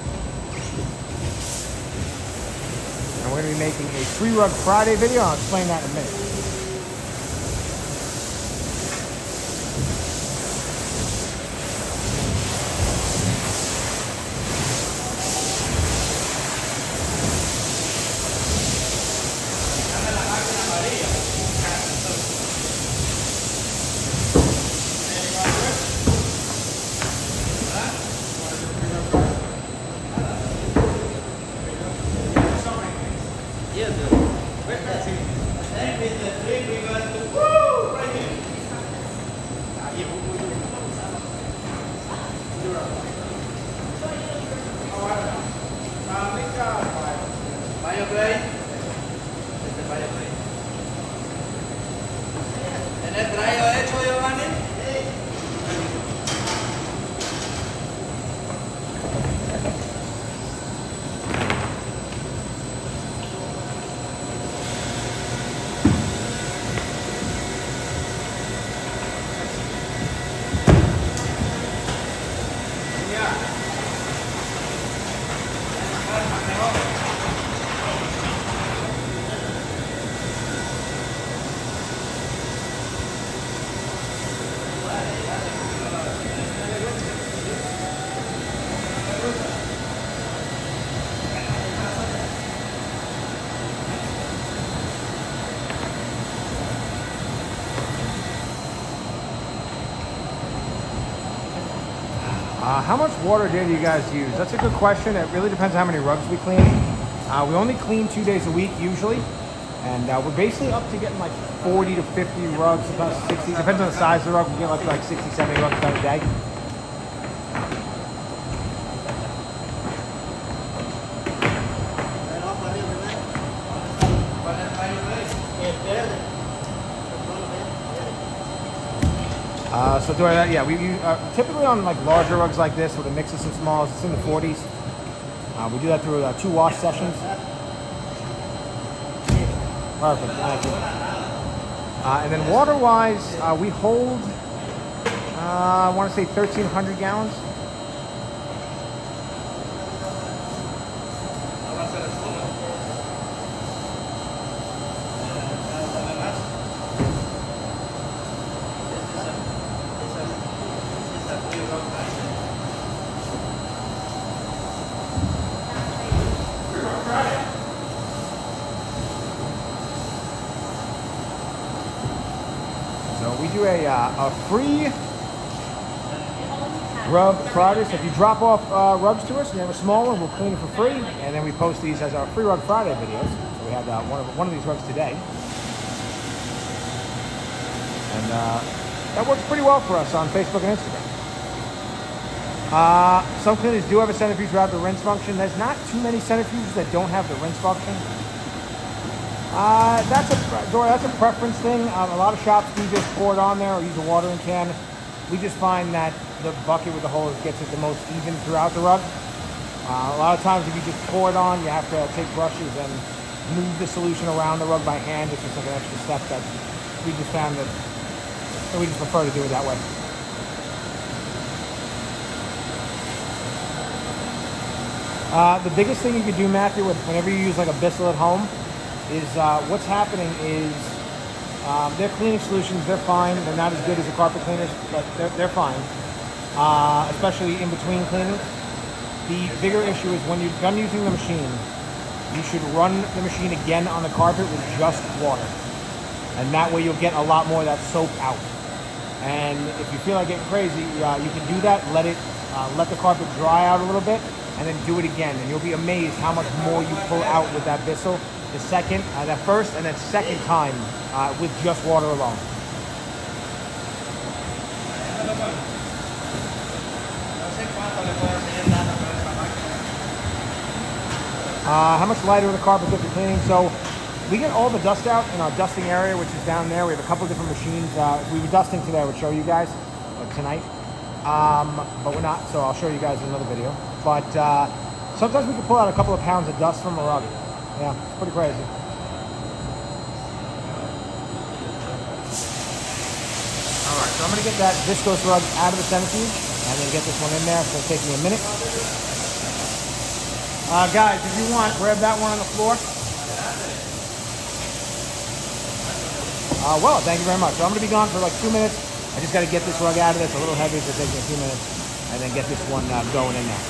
And we're going to be making a free rug Friday video. I'll explain that in a minute. How much water do you guys use? That's a good question. It really depends on how many rugs we clean. We only clean 2 days a week usually. And we're basically up to getting like 40 to 50 rugs, sometimes 60. Depends on the size of the rug. We get up to like 60, 70 rugs done a day. So doing that, yeah, we use, typically on like larger rugs like this with a mix of some smalls, it's in the 40s. We do that through 2 wash sessions. Perfect, thank you. And then water-wise, we hold, I want to say 1,300 gallons. We do a free rug Friday. So if you drop off rugs to us and you have a small one, we'll clean it for free. And then we post these as our free rug Friday videos. So we have one of these rugs today. And that works pretty well for us on Facebook and Instagram. Some cleaners do have a centrifuge without the rinse function. There's not too many centrifuges that don't have the rinse function. That's a preference thing. A lot of shops do just pour it on there or use a watering can. We just find that the bucket with the holes gets it the most even throughout the rug. A lot of times if you just pour it on, you have to take brushes and move the solution around the rug by hand. It's just like an extra step that we just found that we just prefer to do it that way. The biggest thing you could do, Matthew, whenever you use like a Bissell at home, is what's happening is their cleaning solutions, they're fine. They're not as good as the carpet cleaners, but they're fine, especially in between cleanings. The bigger issue is when you're done using the machine, you should run the machine again on the carpet with just water. And that way you'll get a lot more of that soap out. And if you feel like getting crazy, you can do that, let the carpet dry out a little bit, and then do it again. And you'll be amazed how much more you pull out with that Bissell. That first and then second time with just water alone. How much lighter the carpet gets for cleaning? So we get all the dust out in our dusting area, which is down there. We have a couple different machines. If we were dusting today, I would show you guys tonight. But we're not, so I'll show you guys in another video. But sometimes we can pull out a couple of pounds of dust from a rug. Yeah, it's pretty crazy. All right, so I'm gonna get that viscose rug out of the centrifuge and then get this one in there. It's gonna take me a minute. Guys, if you want, grab that one on the floor. Well, thank you very much. So I'm gonna be gone for like 2 minutes. I just gotta get this rug out of there. It's a little heavy, so it takes me a few minutes. And then get this one going in there.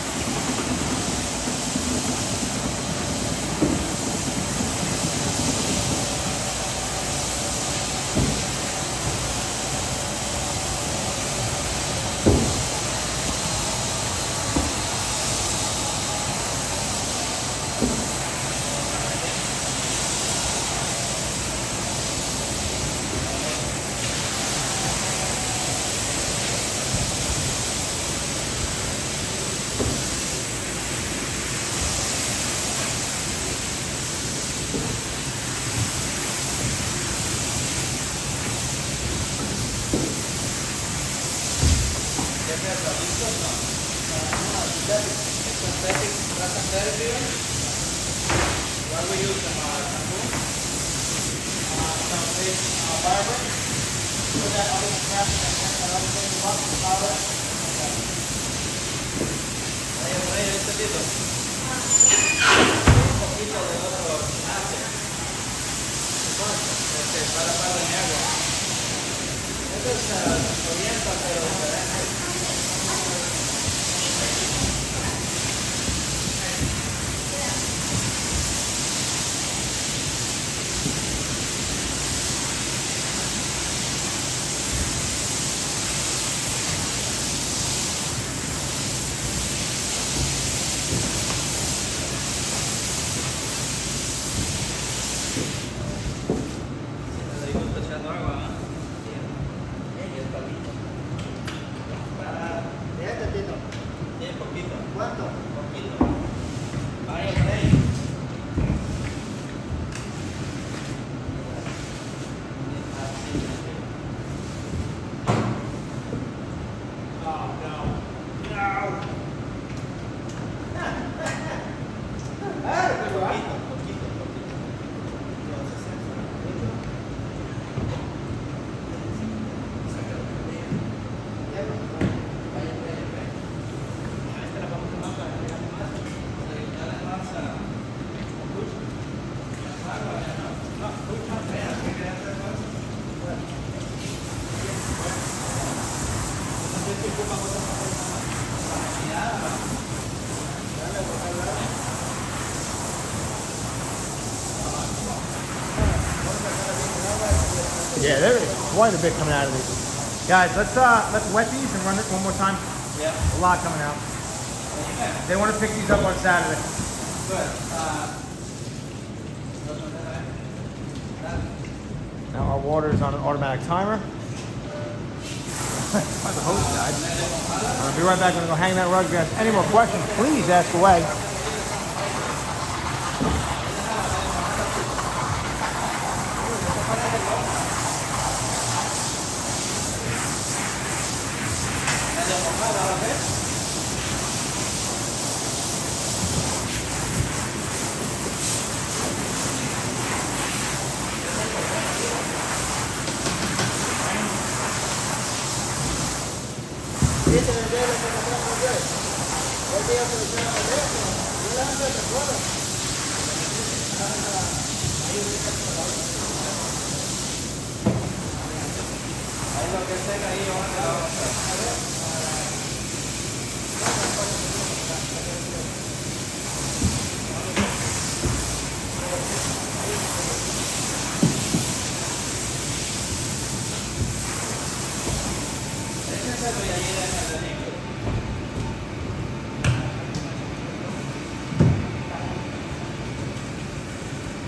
What we use some shampoo, some fish barber. Put that all in the crap and another thing you want, the powder. Ahí por ahí, este poquito. Un poquito de otro aceite. Para el agua. Esto es orienta, pero diferente. Yeah, there is quite a bit coming out of these. Guys, let's wet these and run it one more time. Yeah. A lot coming out. They want to pick these up on Saturday. Good. Now our water is on an automatic timer. Why the hose died? I'll be right back. I'm gonna go hang that rug. If you have any more questions, please ask away.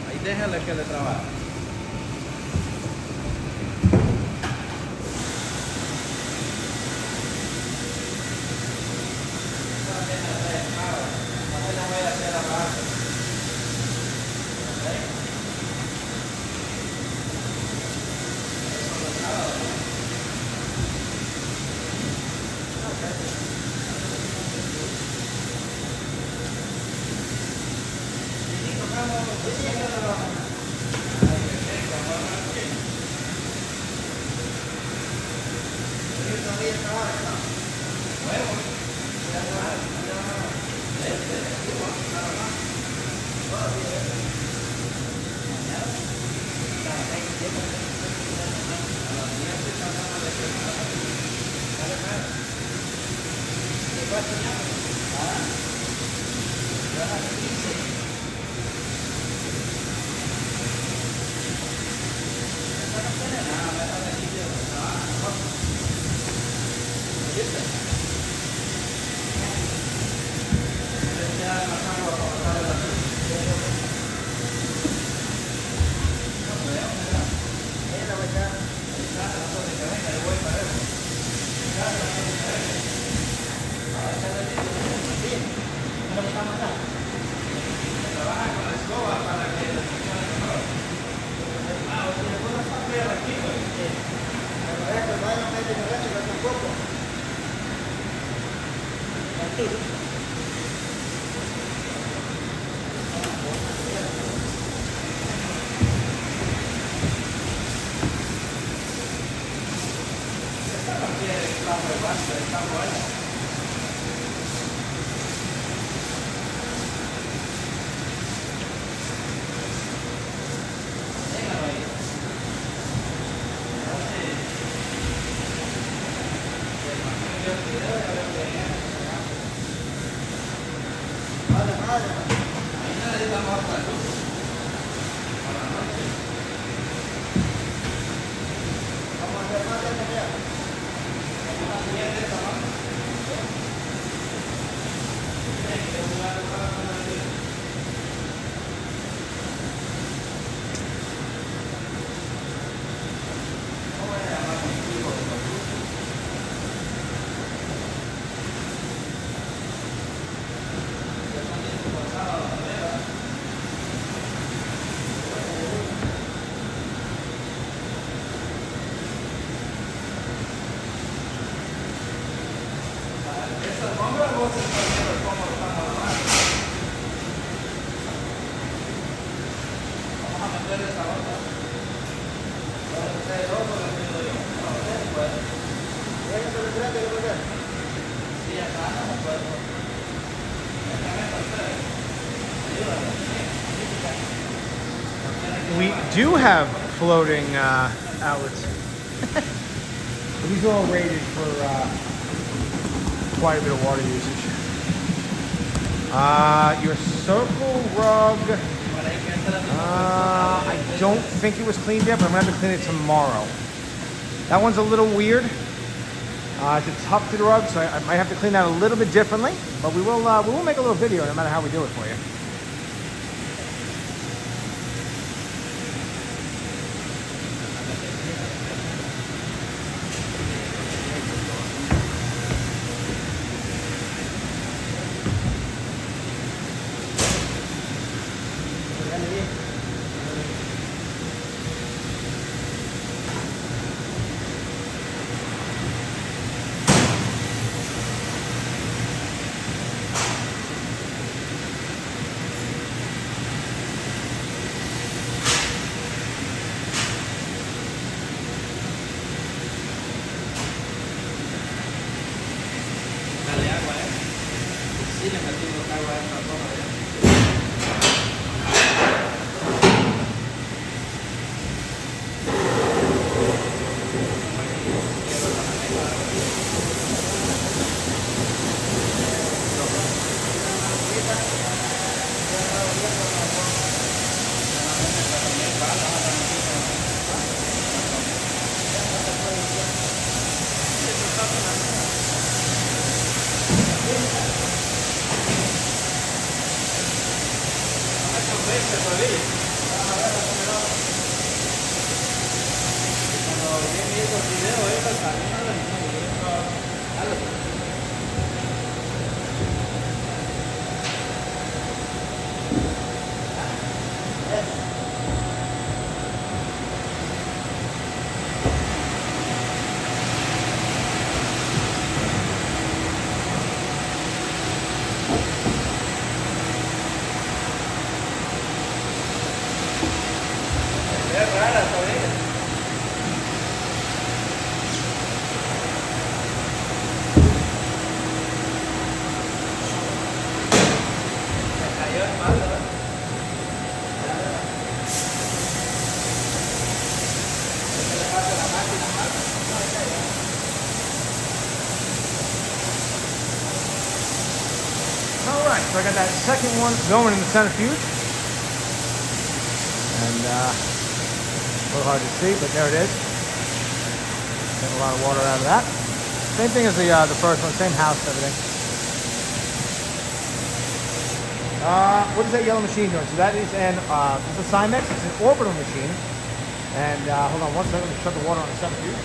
Ahí déjale que le trabaje. We do have floating outlets. These are all rated for quite a bit of water usage. Your circle rug, I don't think it was cleaned yet, but I'm gonna have to clean it tomorrow. That one's a little weird. It's a tufted rug, so I might have to clean that a little bit differently, but we will make a little video no matter how we do it for you. so I got that second one going in the centrifuge. And a little hard to see, but there it is. Getting a lot of water out of that. Same thing as the first one, same house, everything. What is that yellow machine doing? So that is it's a Cymex, it's an orbital machine. And hold on one second, let me shut the water on the centrifuge.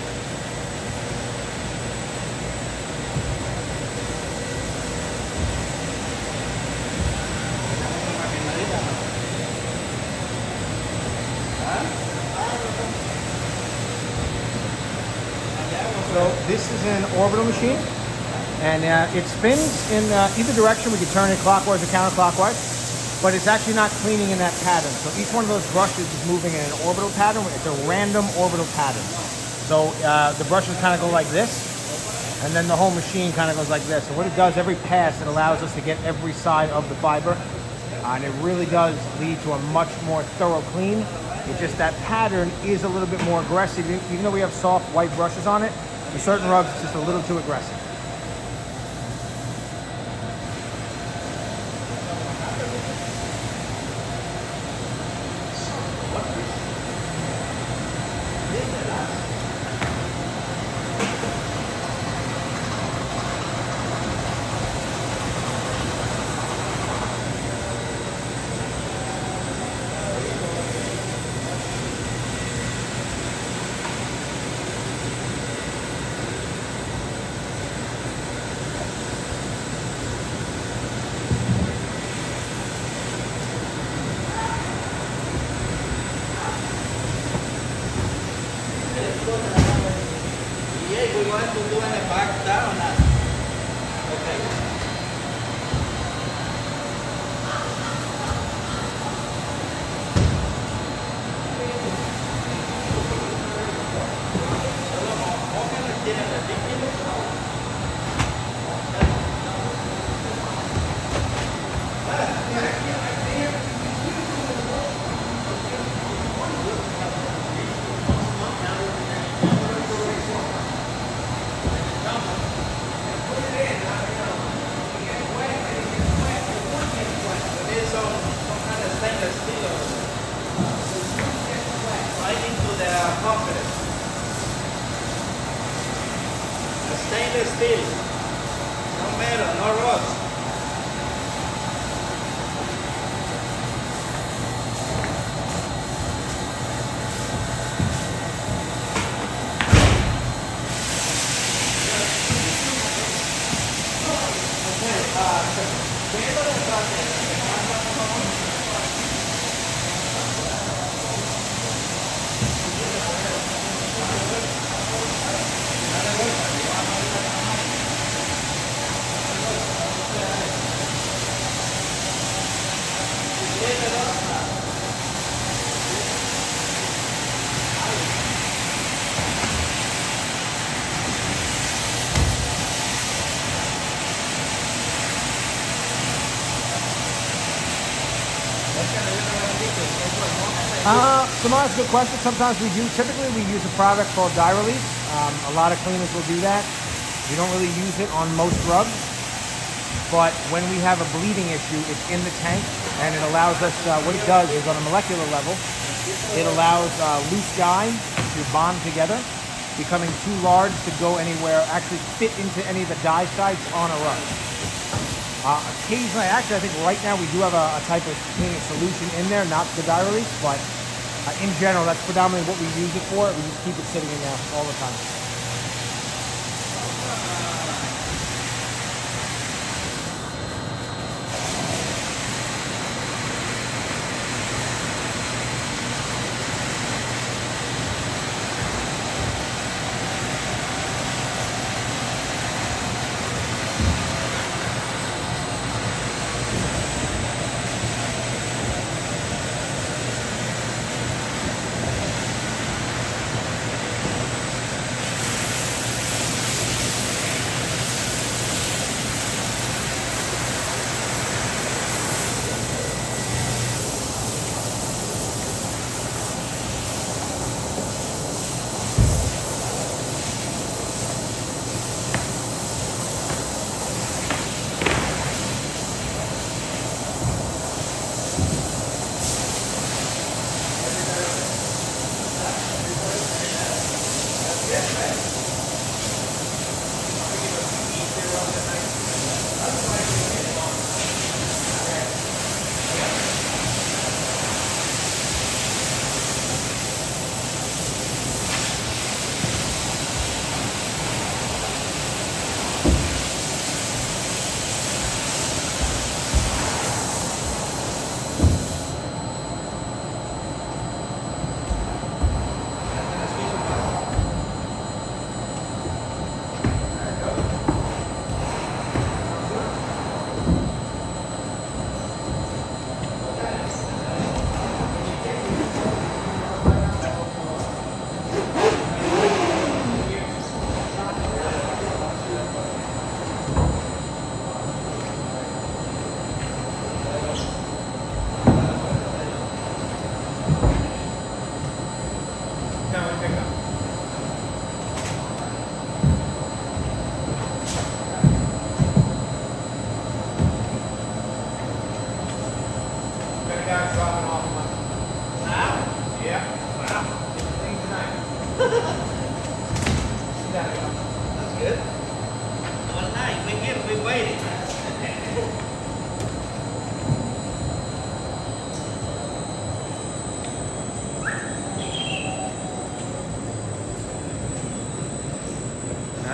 So this is an orbital machine, and it spins in either direction. We can turn it clockwise or counterclockwise, but it's actually not cleaning in that pattern. So each one of those brushes is moving in an orbital pattern. It's a random orbital pattern. So the brushes kind of go like this, and then the whole machine kind of goes like this. So what it does, every pass, it allows us to get every side of the fiber, and it really does lead to a much more thorough clean. It's just that pattern is a little bit more aggressive, even though we have soft white brushes on it. For certain rugs, it's just a little too aggressive. We want to do it back down. Okay. Stainless steel, no metal, no rust. Samar's a good question. Sometimes typically we use a product called dye release. A lot of cleaners will do that. We don't really use it on most rugs, but when we have a bleeding issue, it's in the tank, and it allows us, what it does is on a molecular level, it allows loose dye to bond together, becoming too large to go anywhere, actually fit into any of the dye sites on a rug. Occasionally, actually, I think right now we do have a type of cleaning solution in there, not the dye release, but in general, that's predominantly what we use it for. We just keep it sitting in there all the time.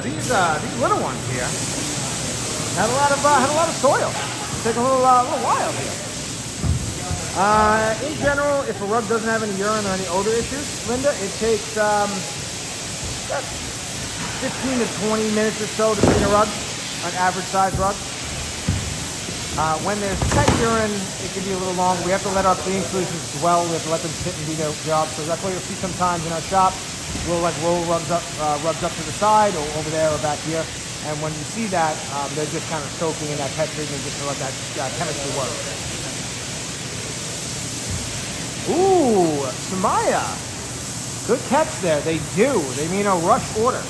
Now these little ones here had a lot of soil. Take a little while here. In general, if a rug doesn't have any urine or any odor issues, Linda, it takes about 15 to 20 minutes or so to clean a rug, an average size rug. When there's pet urine, it can be a little longer. We have to let our cleaning solutions dwell. We have to let them sit and do their job. So that's why you'll see sometimes in our shop, we'll like roll rugs up to the side or over there or back here. And when you see that, they're just kind of soaking in that pet treatment just to let that chemistry work. Ooh, Samaya. Good catch there. They do. They mean a rush order.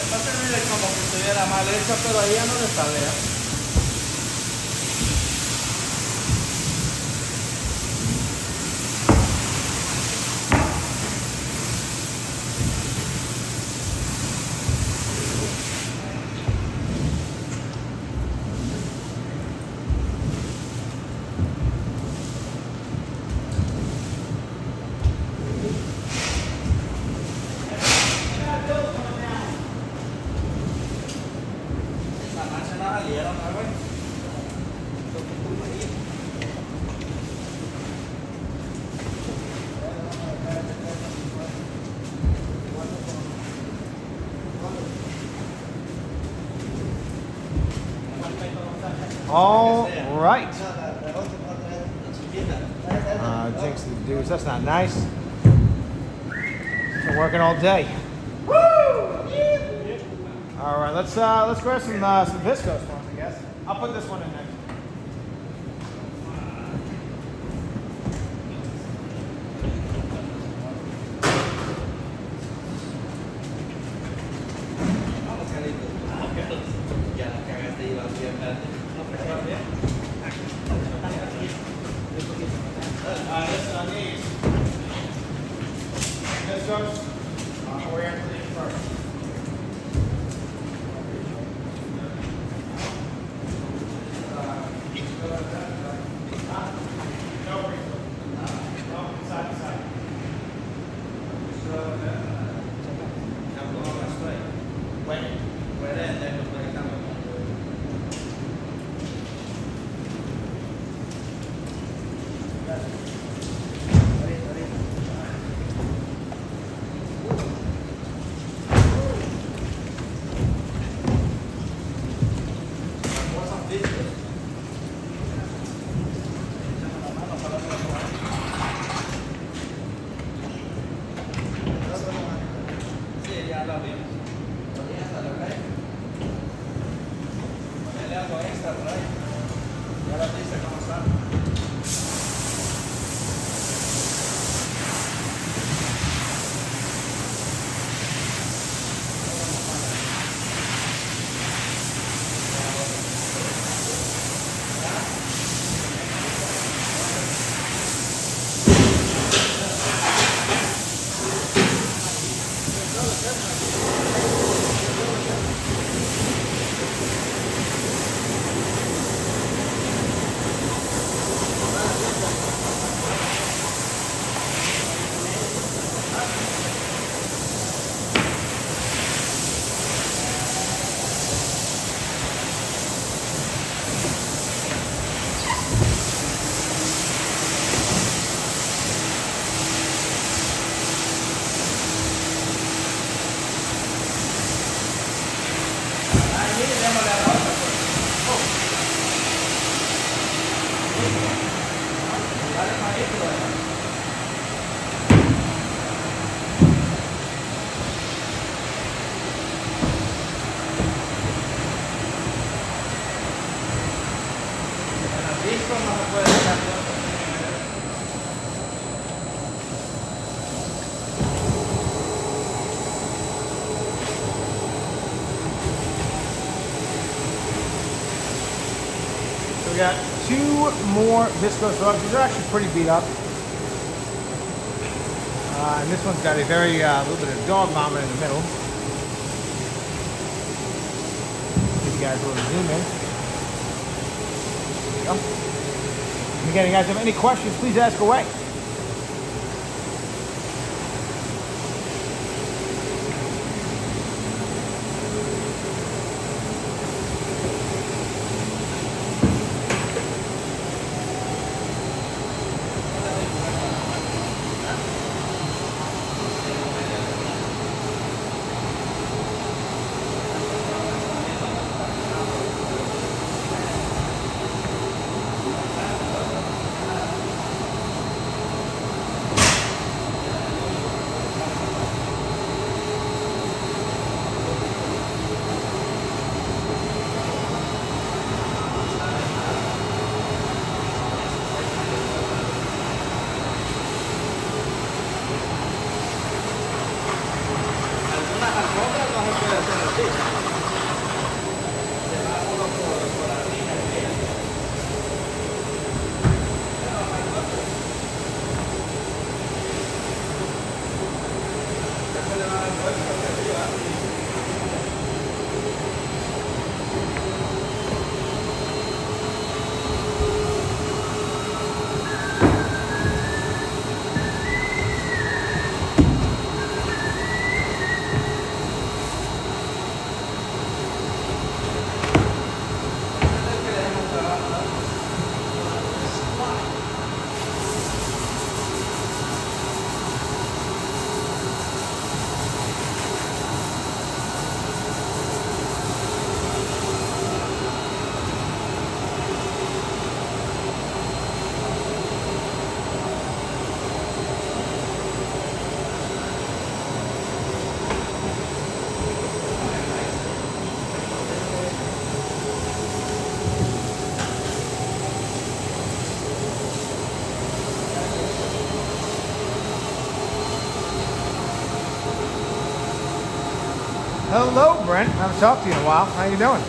Esta se mira como que estuviera mal hecha, pero ahí ya no le sale. All right. Jinx the dudes. That's not nice. Been working all day. Woo! All right. Let's grab some viscose ones, I guess. I'll put this one in there. We got two more viscose rugs. These are actually pretty beat up. And this one's got a very little bit of dog vomit in the middle. Give you guys a little zoom in. There you go. And again, you guys have any questions, please ask away. Hello, Brent. I haven't talked to you in a while. How you doing?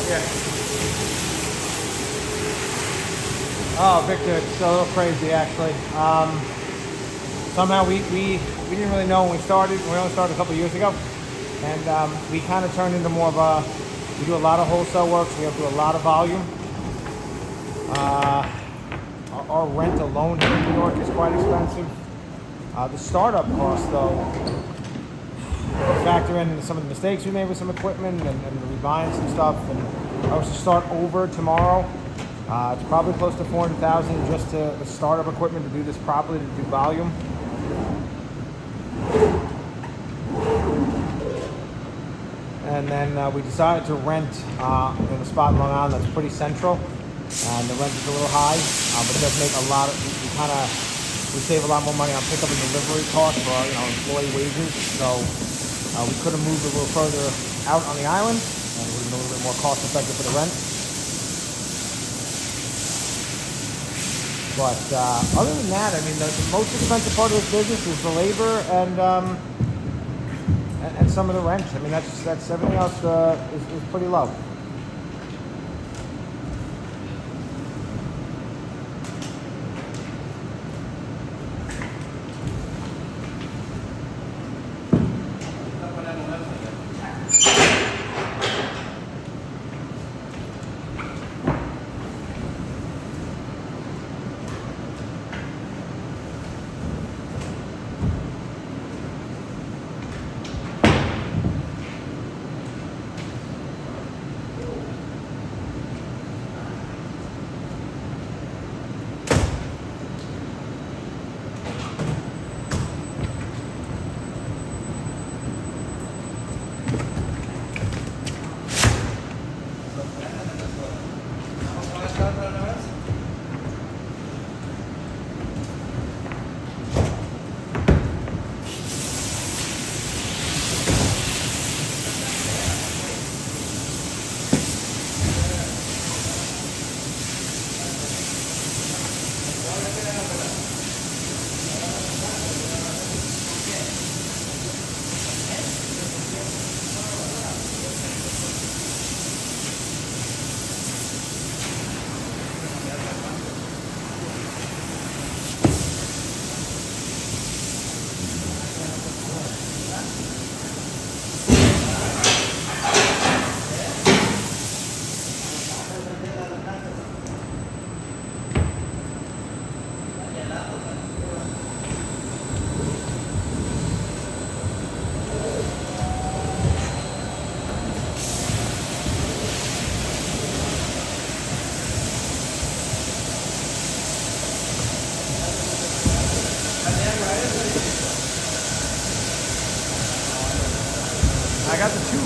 Yeah. Oh, Victor, it's a little crazy actually. Somehow we didn't really know when we started. We only started a couple years ago, and we kind of turned into more of a. We do a lot of wholesale work, so we have to do a lot of volume. Our rent alone here in New York is quite expensive. The startup cost, though, factor in some of the mistakes we made with some equipment and rebuying some stuff. And I was to start over tomorrow. It's probably close to $400,000 just to the startup equipment to do this properly, to do volume. And then we decided to rent in a spot in Long Island that's pretty central. And the rent is a little high, but it does make a lot of, we save a lot more money on pickup and delivery costs for our, employee wages. So we could have moved a little further out on the island, and it would have been a little bit more cost effective for the rent. But other than that, I mean, the most expensive part of this business is the labor and some of the rent. I mean, that's everything else is pretty low.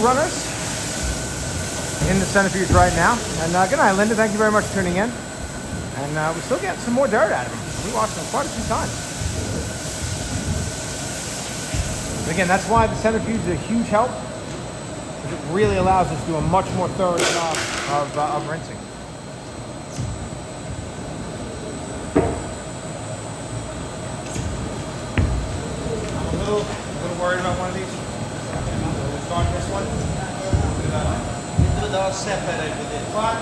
runners in the centrifuge right now. And good night, Linda. Thank you very much for tuning in. And we're still getting some more dirt out of them. We washed them quite a few times. But again, that's why the centrifuge is a huge help. Because it really allows us to do a much more thorough job of rinsing. I'm a little worried about one of these. We'll start this one. Do those separate with it. But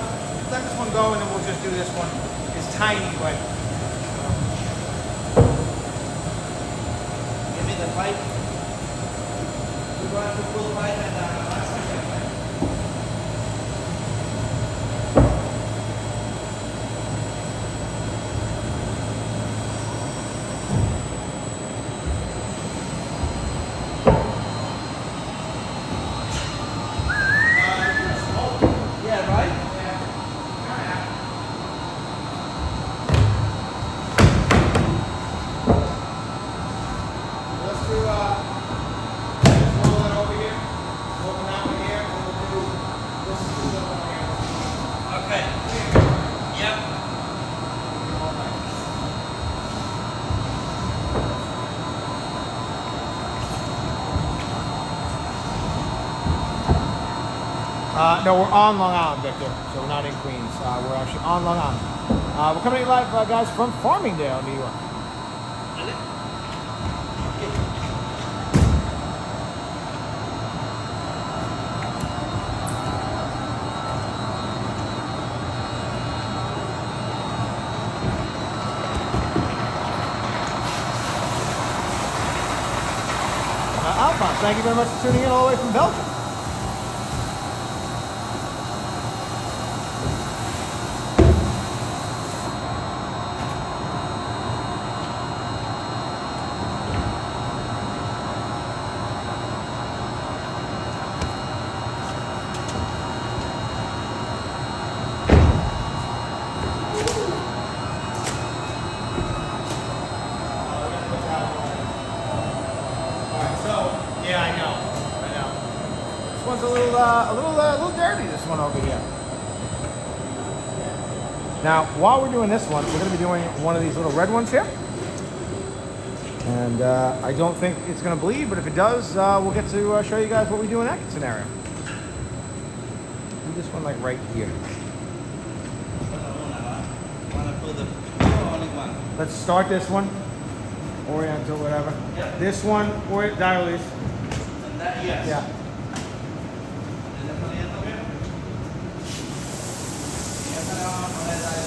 let this one go and then we'll just do this one. It's tiny, but Give me the pipe. We're going to pull the pipe and yeah, right? let's do just roll it over here. Open that one here, and we'll do this one here. Okay. Yep. No, we're on Long Island, Victor. So we're not in Queens. We're actually on Long Island. We're coming to you live, guys, from Farmingdale, New York. Alphonse, thank you very much for tuning in all the way from Belgium. Yeah, I know. This one's a little dirty. This one over here. Now, while we're doing this one, we're going to be doing one of these little red ones here. And I don't think it's going to bleed, but if it does, we'll get to show you guys what we do in that scenario. Do this one like right here. Let's start this one. Oriental, whatever. Yeah. This one, or dialysis. And that, yes. Yeah. And the poniendo bien. Y esta la vamos a poner ahí.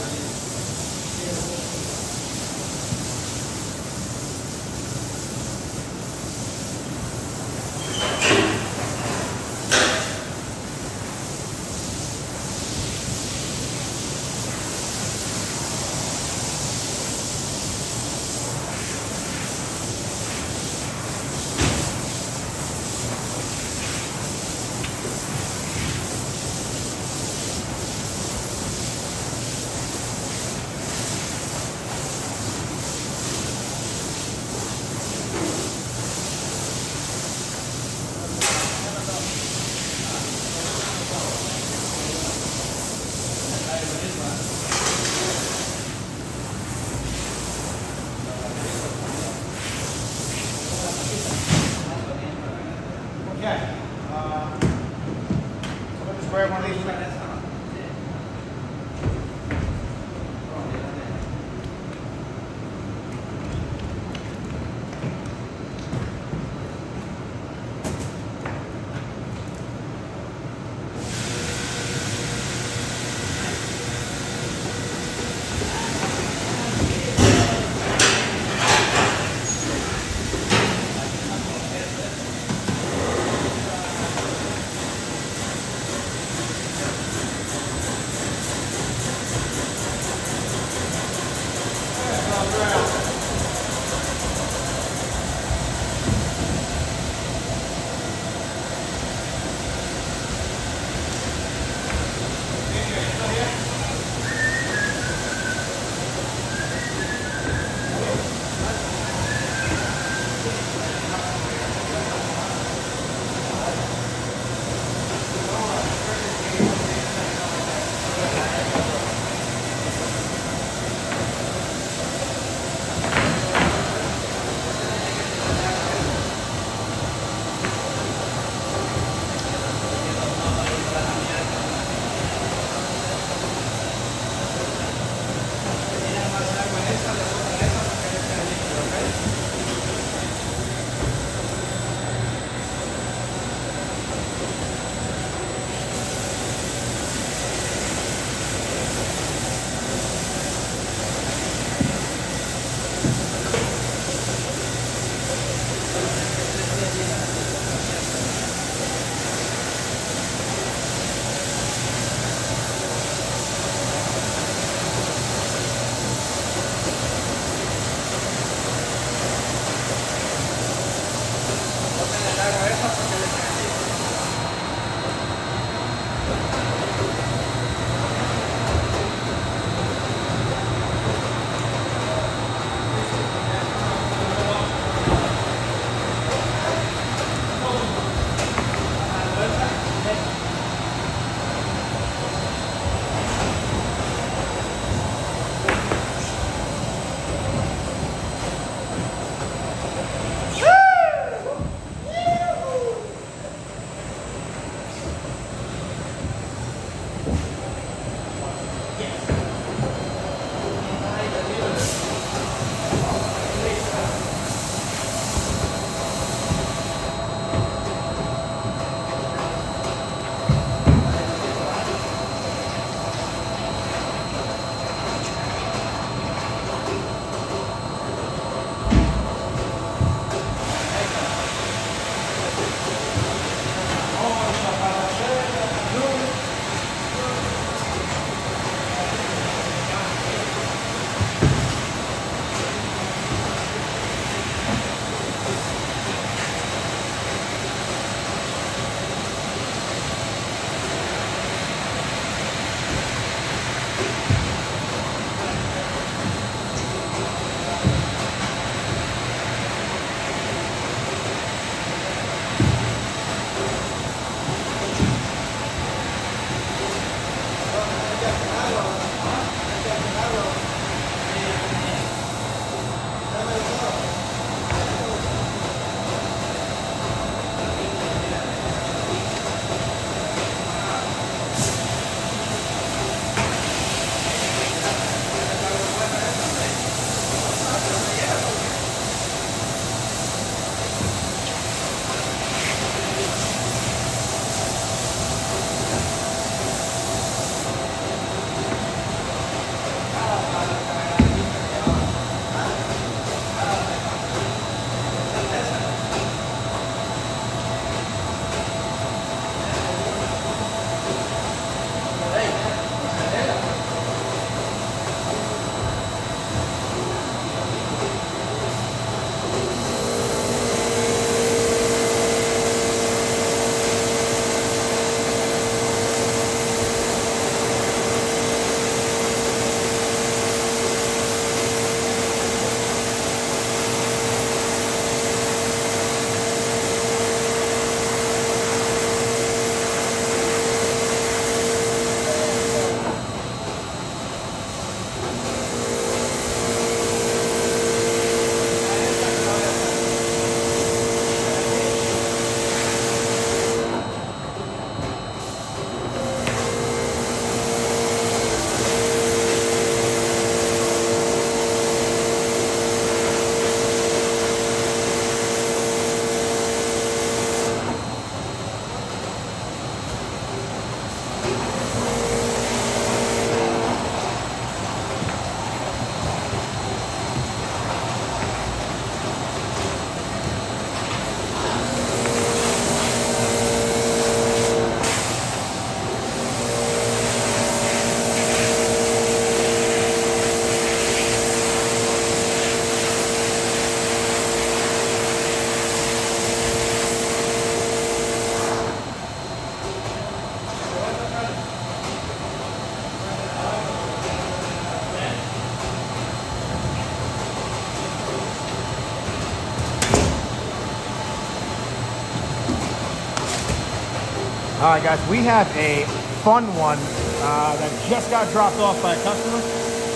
All right, guys, we have a fun one that just got dropped off by a customer.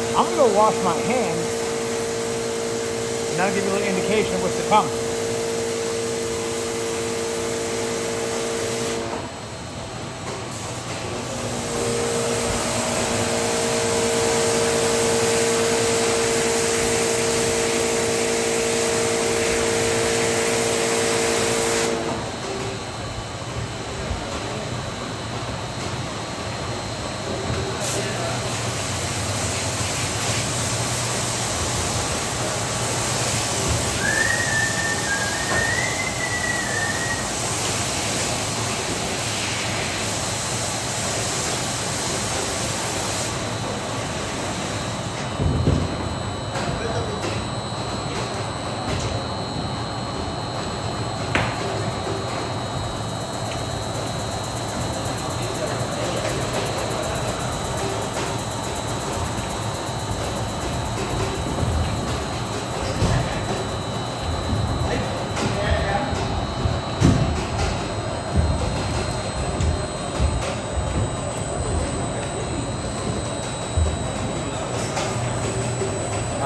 I'm gonna go wash my hands, and that'll give you a little indication of what's to come.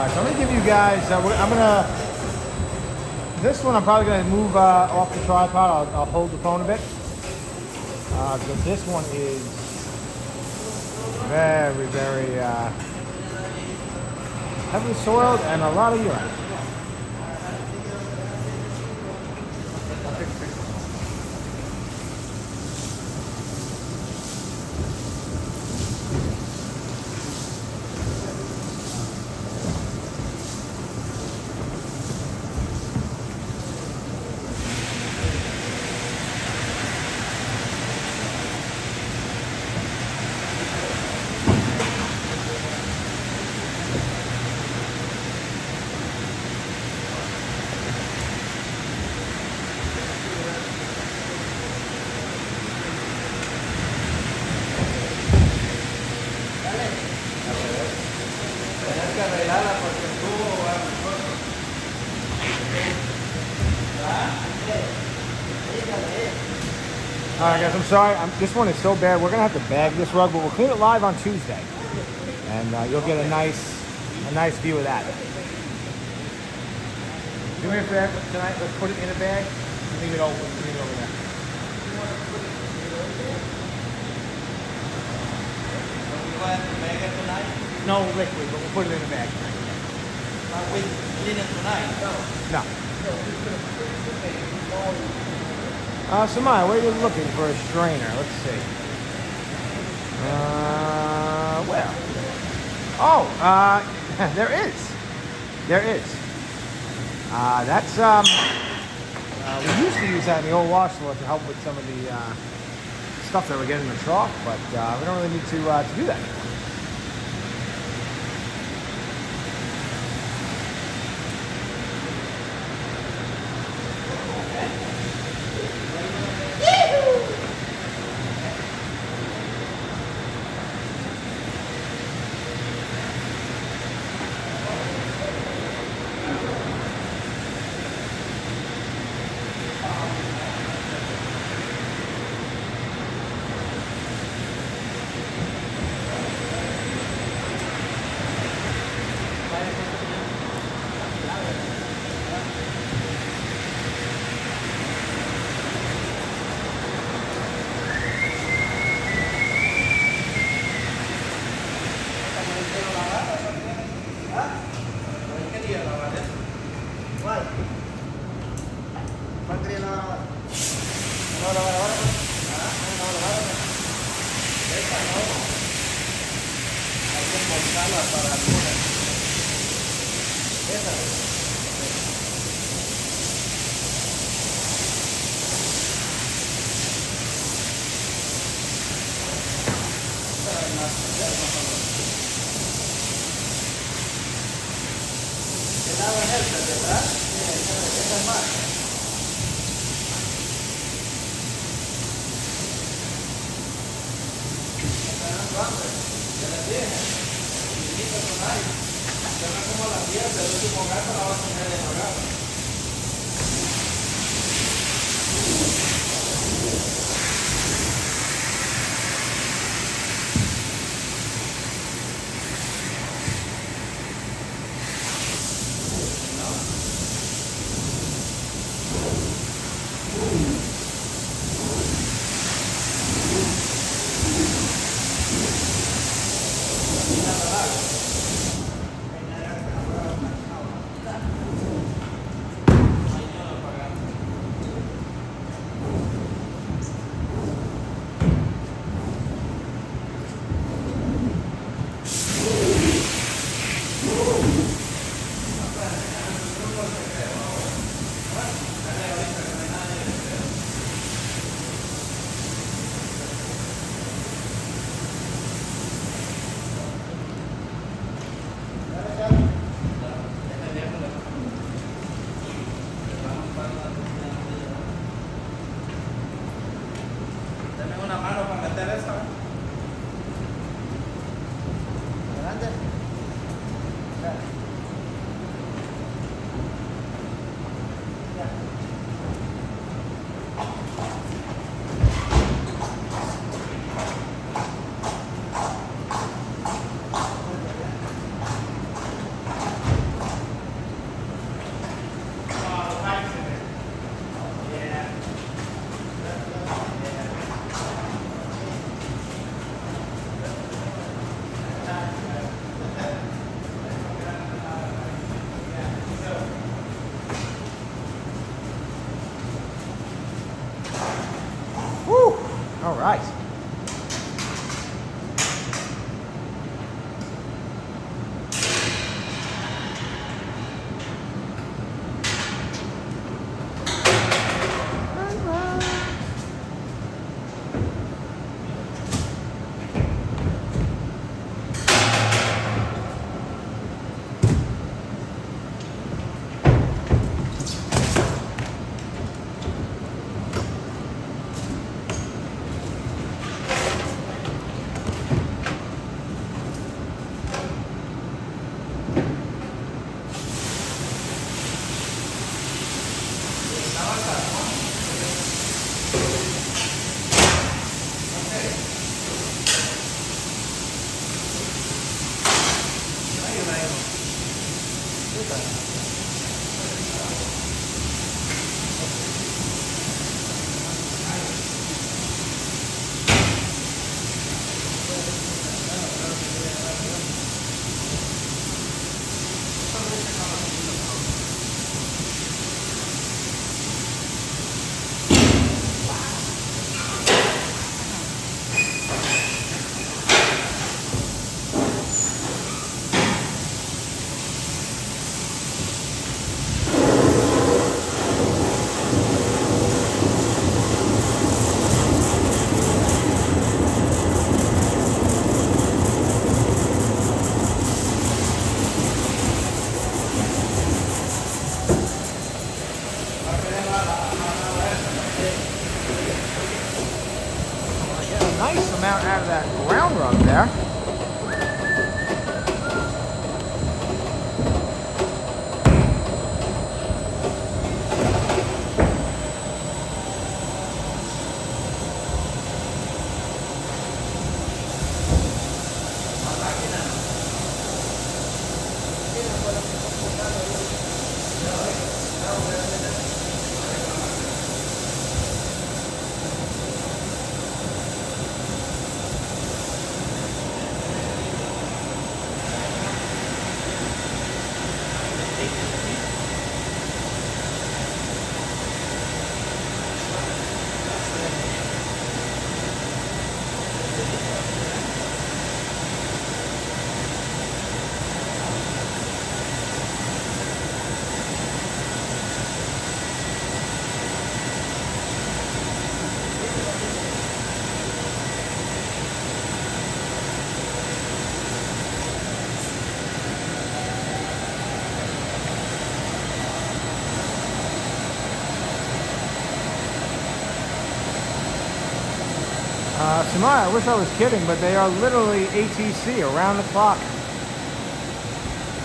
So I'm going to give you guys, this one I'm probably going to move off the tripod. I'll hold the phone a bit. Because this one is very, very heavily soiled and a lot of urine. All right, guys, I'm sorry. This one is so bad. We're going to have to bag this rug, but we'll clean it live on Tuesday. And you'll get a nice view of that. Do me a favor tonight. Let's put it in a bag. Leave it open. Leave it over there. You want to bag it tonight? No liquid, but we'll put it in a bag. We clean it tonight? No. Samaya, where are you looking for a strainer? Let's see. Where? Oh, there is. There is. That's, we used to use that in the old wash floor to help with some of the stuff that we get in the trough, but we don't really need to do that. right. Nice amount out of that ground rug there. Samaya, I wish I was kidding, but they are literally ATC around the clock.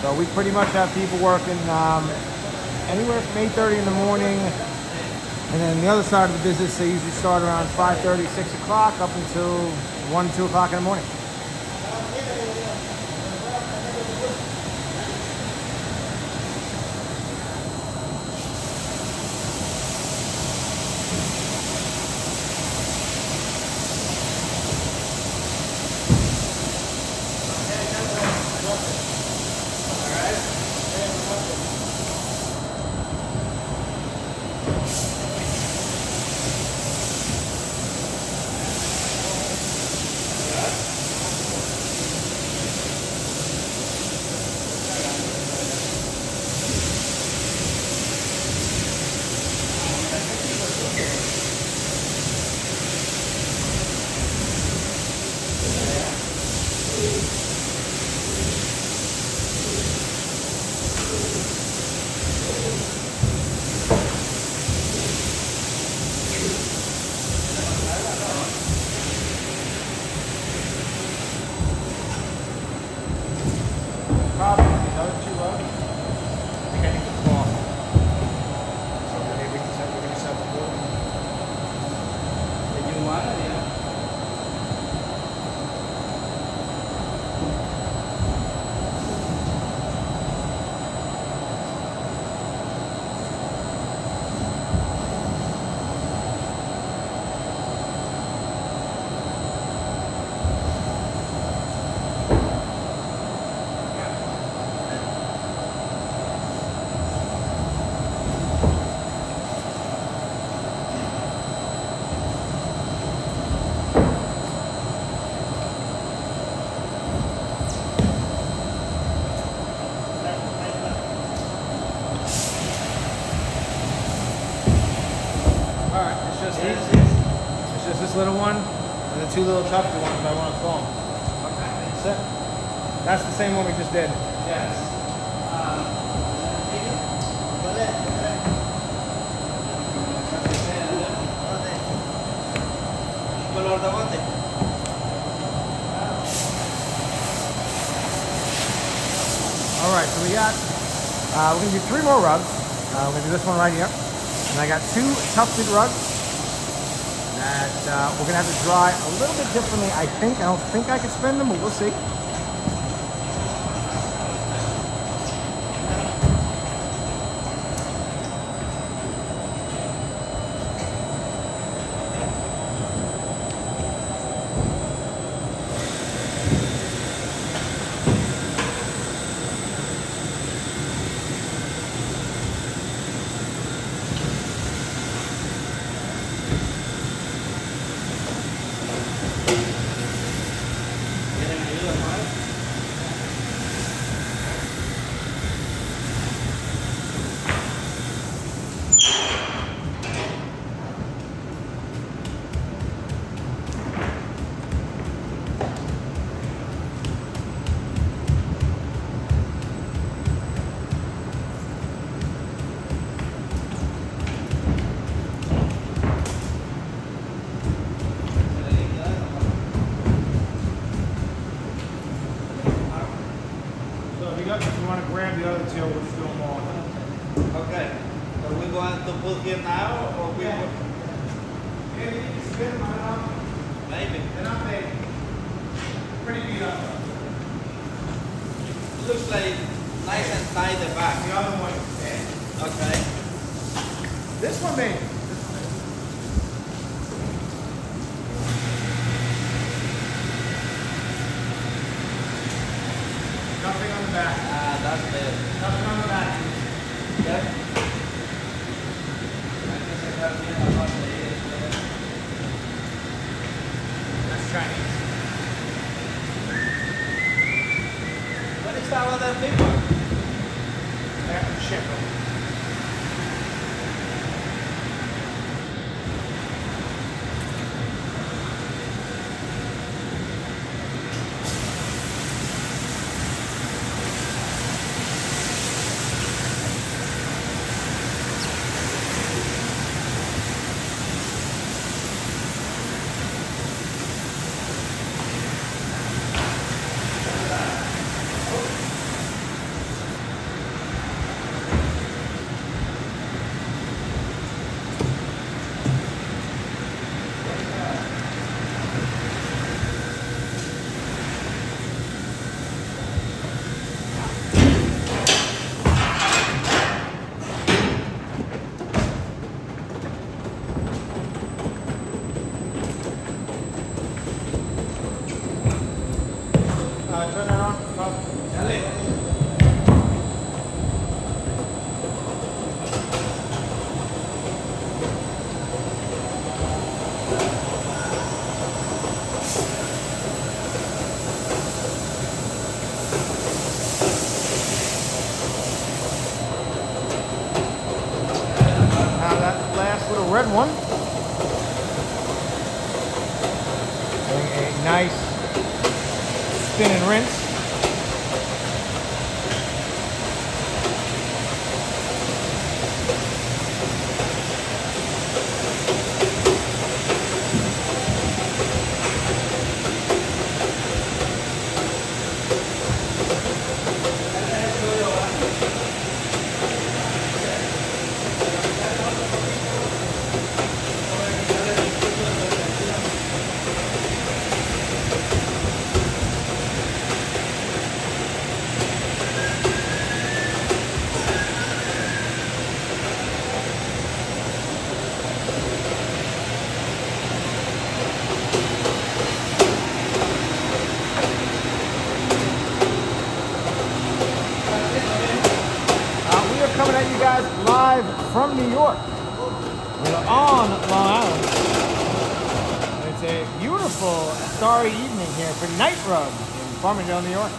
So we pretty much have people working anywhere from 8:30 in the morning, and then the other side of the business, they usually start around 5:30, 6 o'clock up until 1, 2 o'clock in the morning. these. It's just this little one and the two little tufted ones I want to clone. Okay. That's it. That's the same one we just did. Yes. Color de bote. All right, so we got, we're gonna do 3 more rugs. We're gonna do this one right here. And I got 2 tufted rugs that we're gonna have to dry a little bit differently. I don't think I can spin them, but we'll see. If you want to grab the other 2, we'll just do them all. Okay. Are we going to put here now or we Yeah. will? Maybe you can spin them, I don't know. Maybe. They're not big. Pretty beat up. Looks like nice and tight the back. The other one is big. Okay. This one maybe. Nothing on the back. Ah, that's the. Nothing on the back. Yeah. That's Chinese. What is that other big one? I have to ship them. Turn that on. Now that last little red one. Doing a nice spin and rinse. Coming at you guys live from New York. We're on Long Island. It's a beautiful starry evening here for Night Rug in Farmingdale, New York.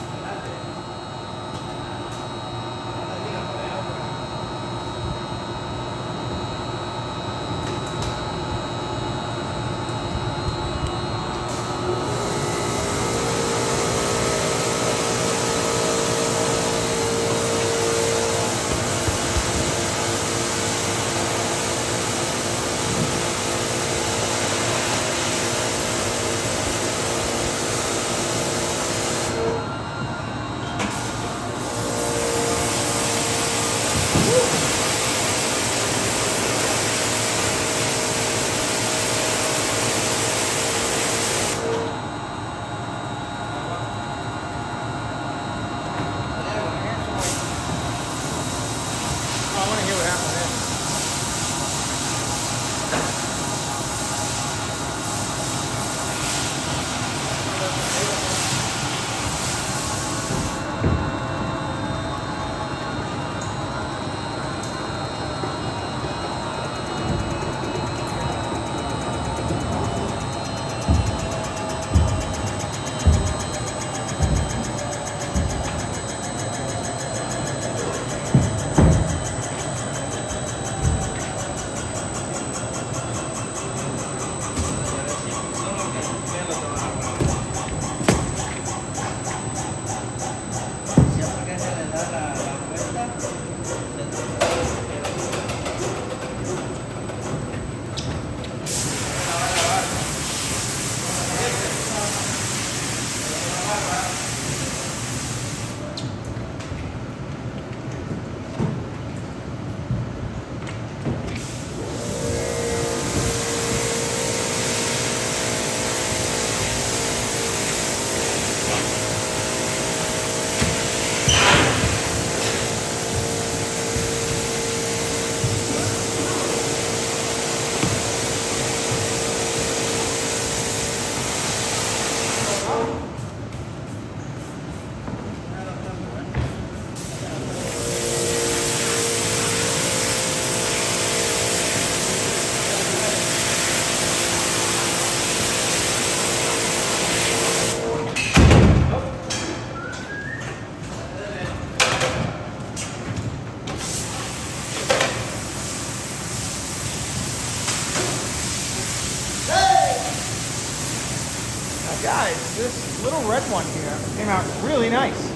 little red one here came out really nice.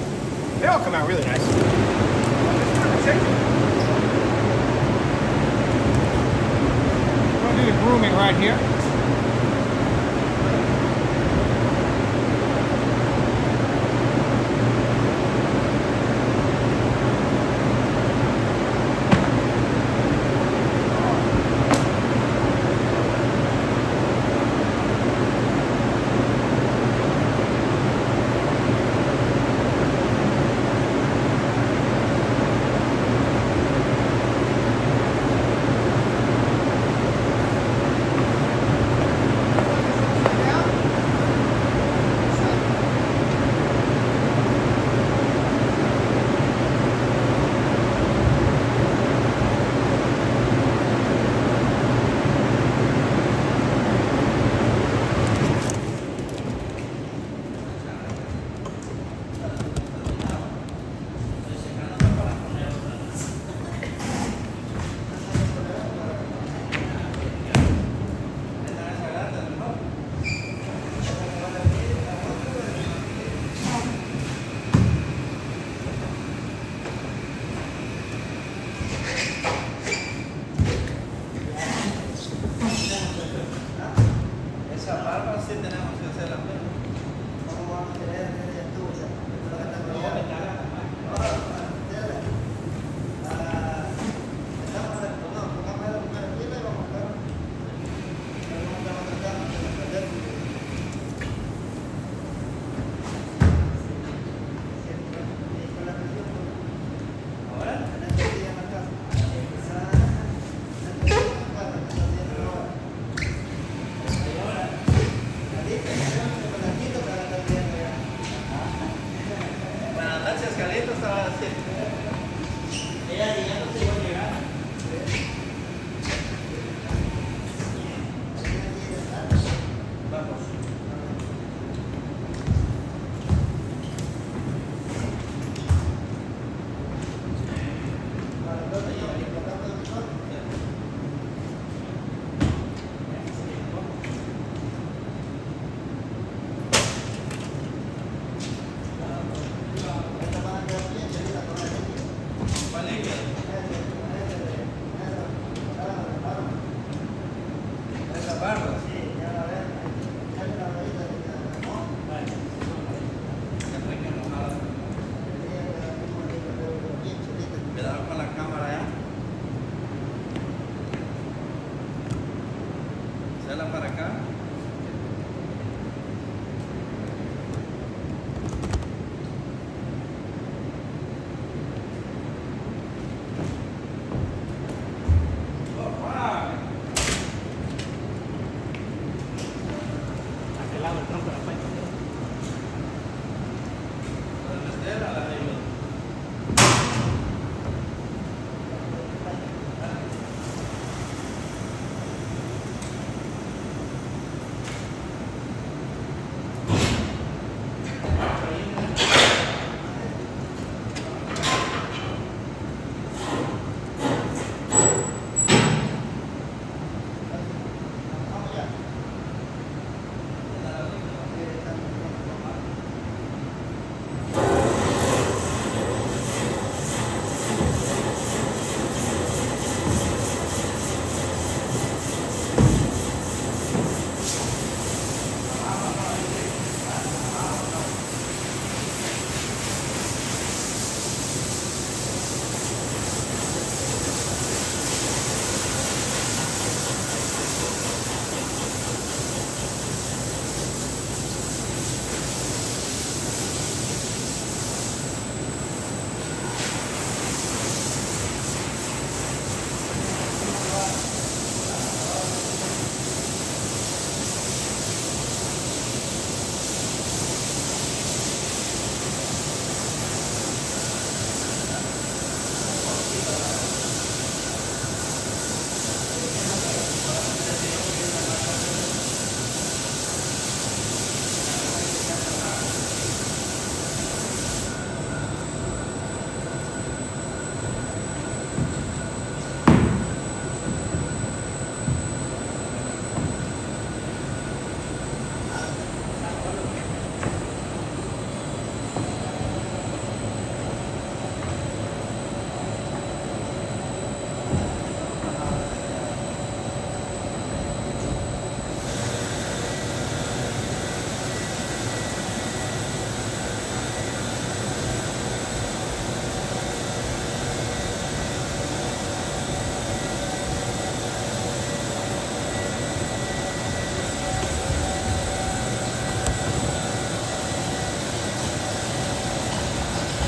They all come out really nice. It's kind of particular. I'm going to do the grooming right here.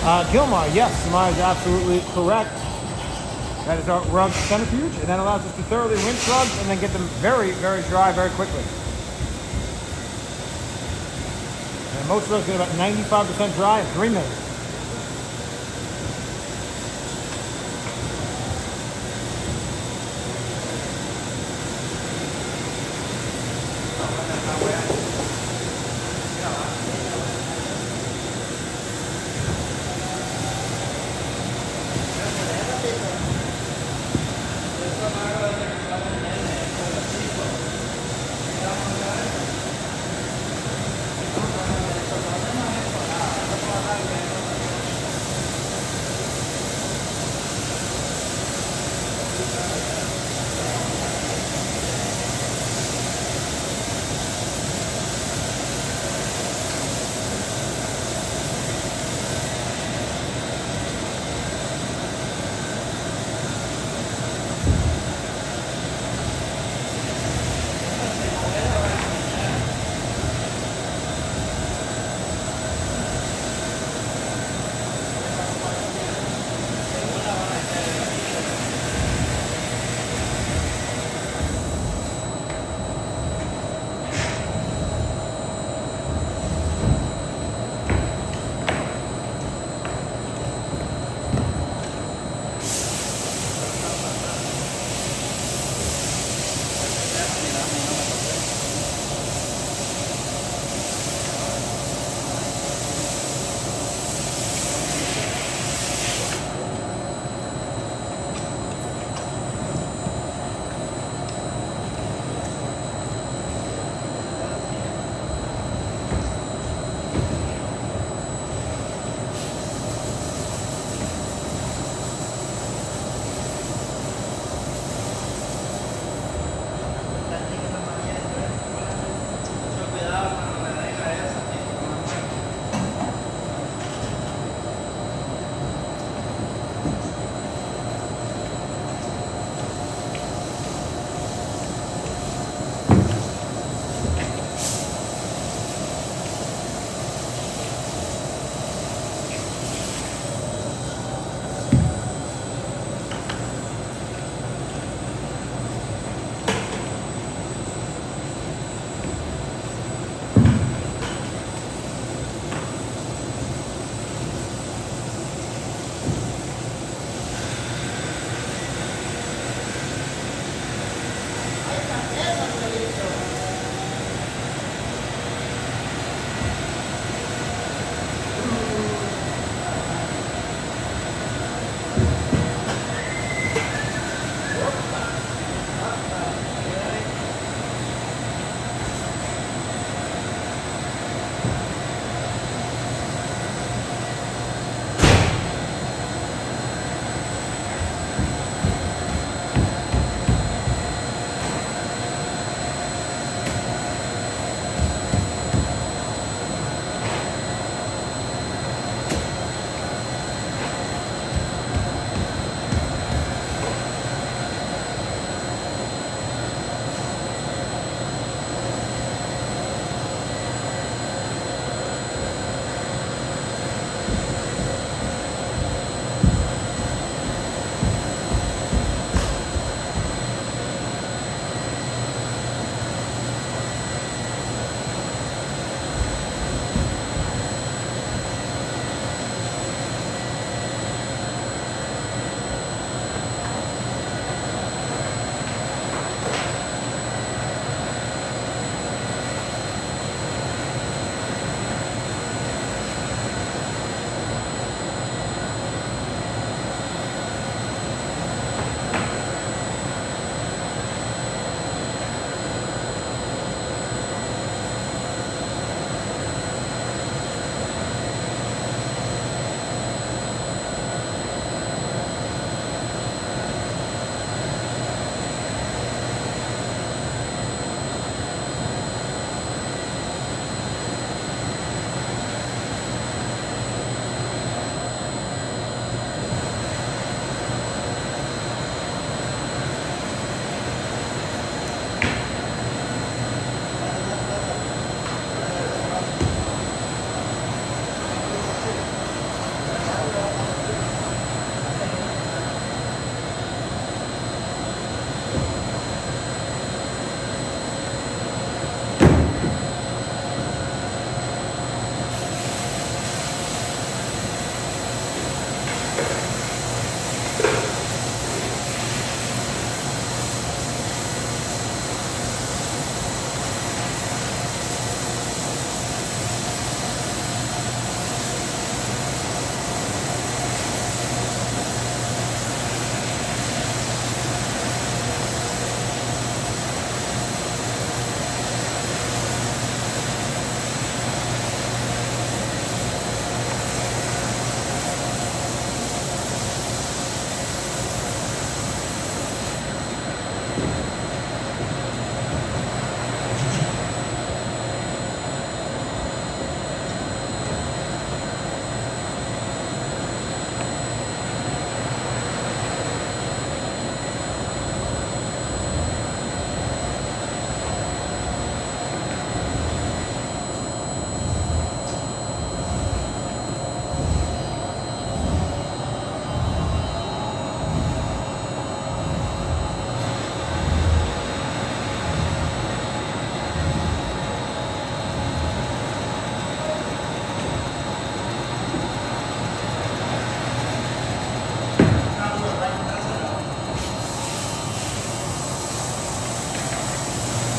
Gilmar, yes, Samara is absolutely correct. That is our rug centrifuge, and that allows us to thoroughly rinse rugs and then get them very, very dry very quickly. And most rugs get about 95% dry in 3 minutes.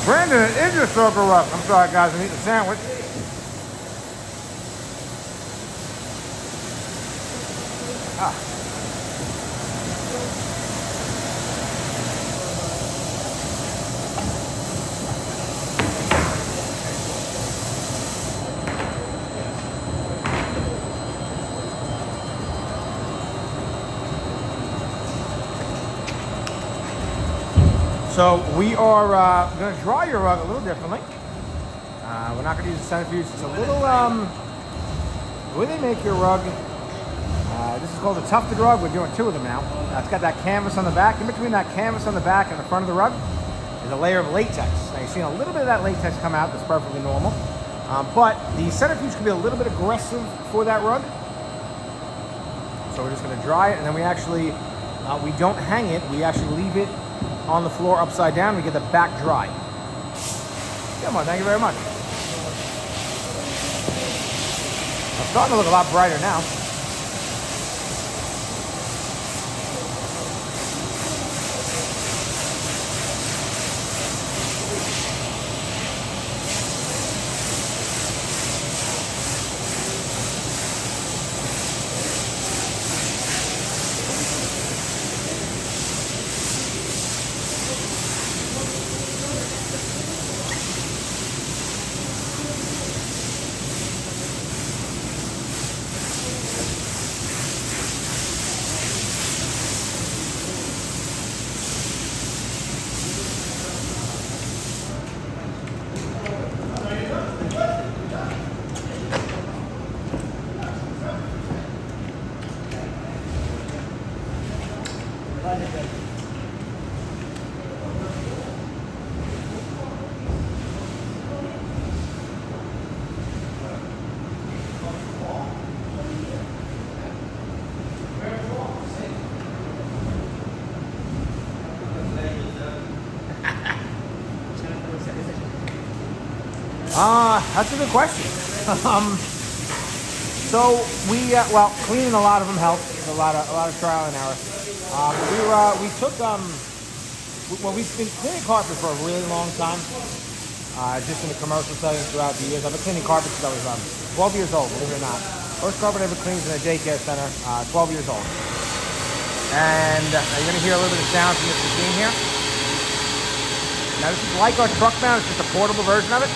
Brandon, it is your circle rug. I'm sorry, guys. I'm eating a sandwich. Ah. So we are going to dry your rug a little differently. We're not going to use a centrifuge. It's a little, the way they make your rug, this is called a tufted rug. We're doing 2 of them now. It's got that canvas on the back. In between that canvas on the back and the front of the rug is a layer of latex. Now you're seeing a little bit of that latex come out. That's perfectly normal. But the centrifuge can be a little bit aggressive for that rug. So we're just going to dry it, and then we actually, we don't hang it. We actually leave it on the floor upside down. We get the back dry. Come on, thank you very much. It's starting to look a lot brighter now. That's a good question. So we, well, cleaning a lot of them helps. There's a lot of trial and error. We took, well, we've been cleaning carpet for a really long time, just in the commercial setting throughout the years. I've been cleaning carpet since I was 12 years old, believe it or not. First carpet I ever cleaned in a daycare center, 12 years old. And you're going to hear a little bit of sound from this machine here. Now this is like our truck mount, it's just a portable version of it.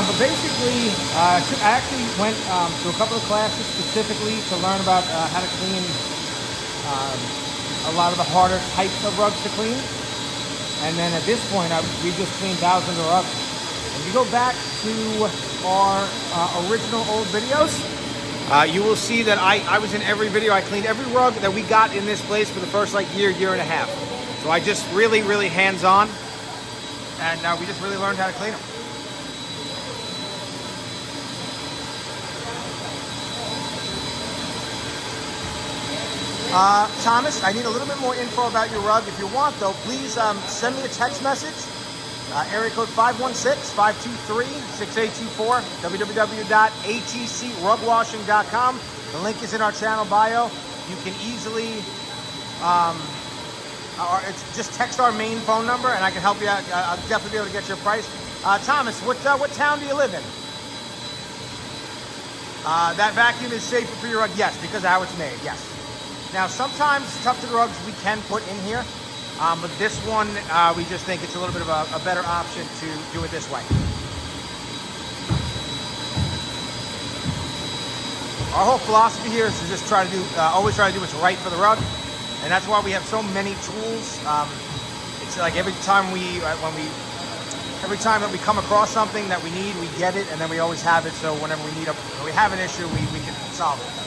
But basically, I actually went to a couple of classes specifically to learn about how to clean a lot of the harder types of rugs to clean. And then at this point, we just cleaned thousands of rugs. If you go back to our original old videos, you will see that I was in every video. I cleaned every rug that we got in this place for the first year and a half. So I just really hands-on, and we just really learned how to clean them. Thomas, I need a little bit more info about your rug. If you want, though, please send me a text message. Area code 516-523-6824, www.atcrugwashing.com. The link is in our channel bio. You can easily, just text our main phone number, and I can help you out. I'll definitely be able to get you a price. Thomas, what town do you live in? That vacuum is safer for your rug? Yes, because of how it's made, yes. Now, sometimes tufted rugs we can put in here, but this one, we just think it's a little bit of a better option to do it this way. Our whole philosophy here is to just try to do, always try to do what's right for the rug, and that's why we have so many tools. It's like every time when we every time that we come across something that we need, we get it, and then we always have it. So whenever we have an issue, we can solve it.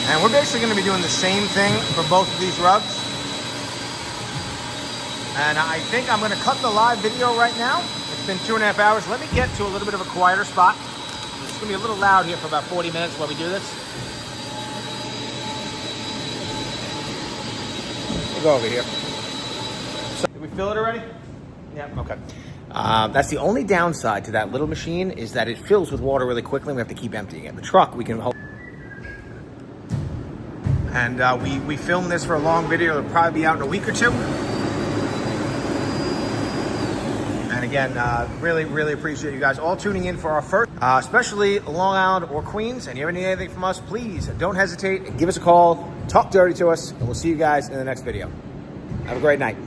And we're basically going to be doing the same thing for both of these rugs. And I think I'm going to cut the live video right now. It's been 2.5 hours. Let me get to a little bit of a quieter spot. It's going to be a little loud here for about 40 minutes while we do this. We'll go over here. So, did we fill it already? Yeah, okay. That's the only downside to that little machine is that it fills with water really quickly and we have to keep emptying it. The truck, we can hold. And we filmed this for a long video. It'll probably be out in a week or two. And again, really, really appreciate you guys all tuning in for our first, especially Long Island or Queens. And you ever need anything from us, please don't hesitate and give us a call. Talk dirty to us, and we'll see you guys in the next video. Have a great night.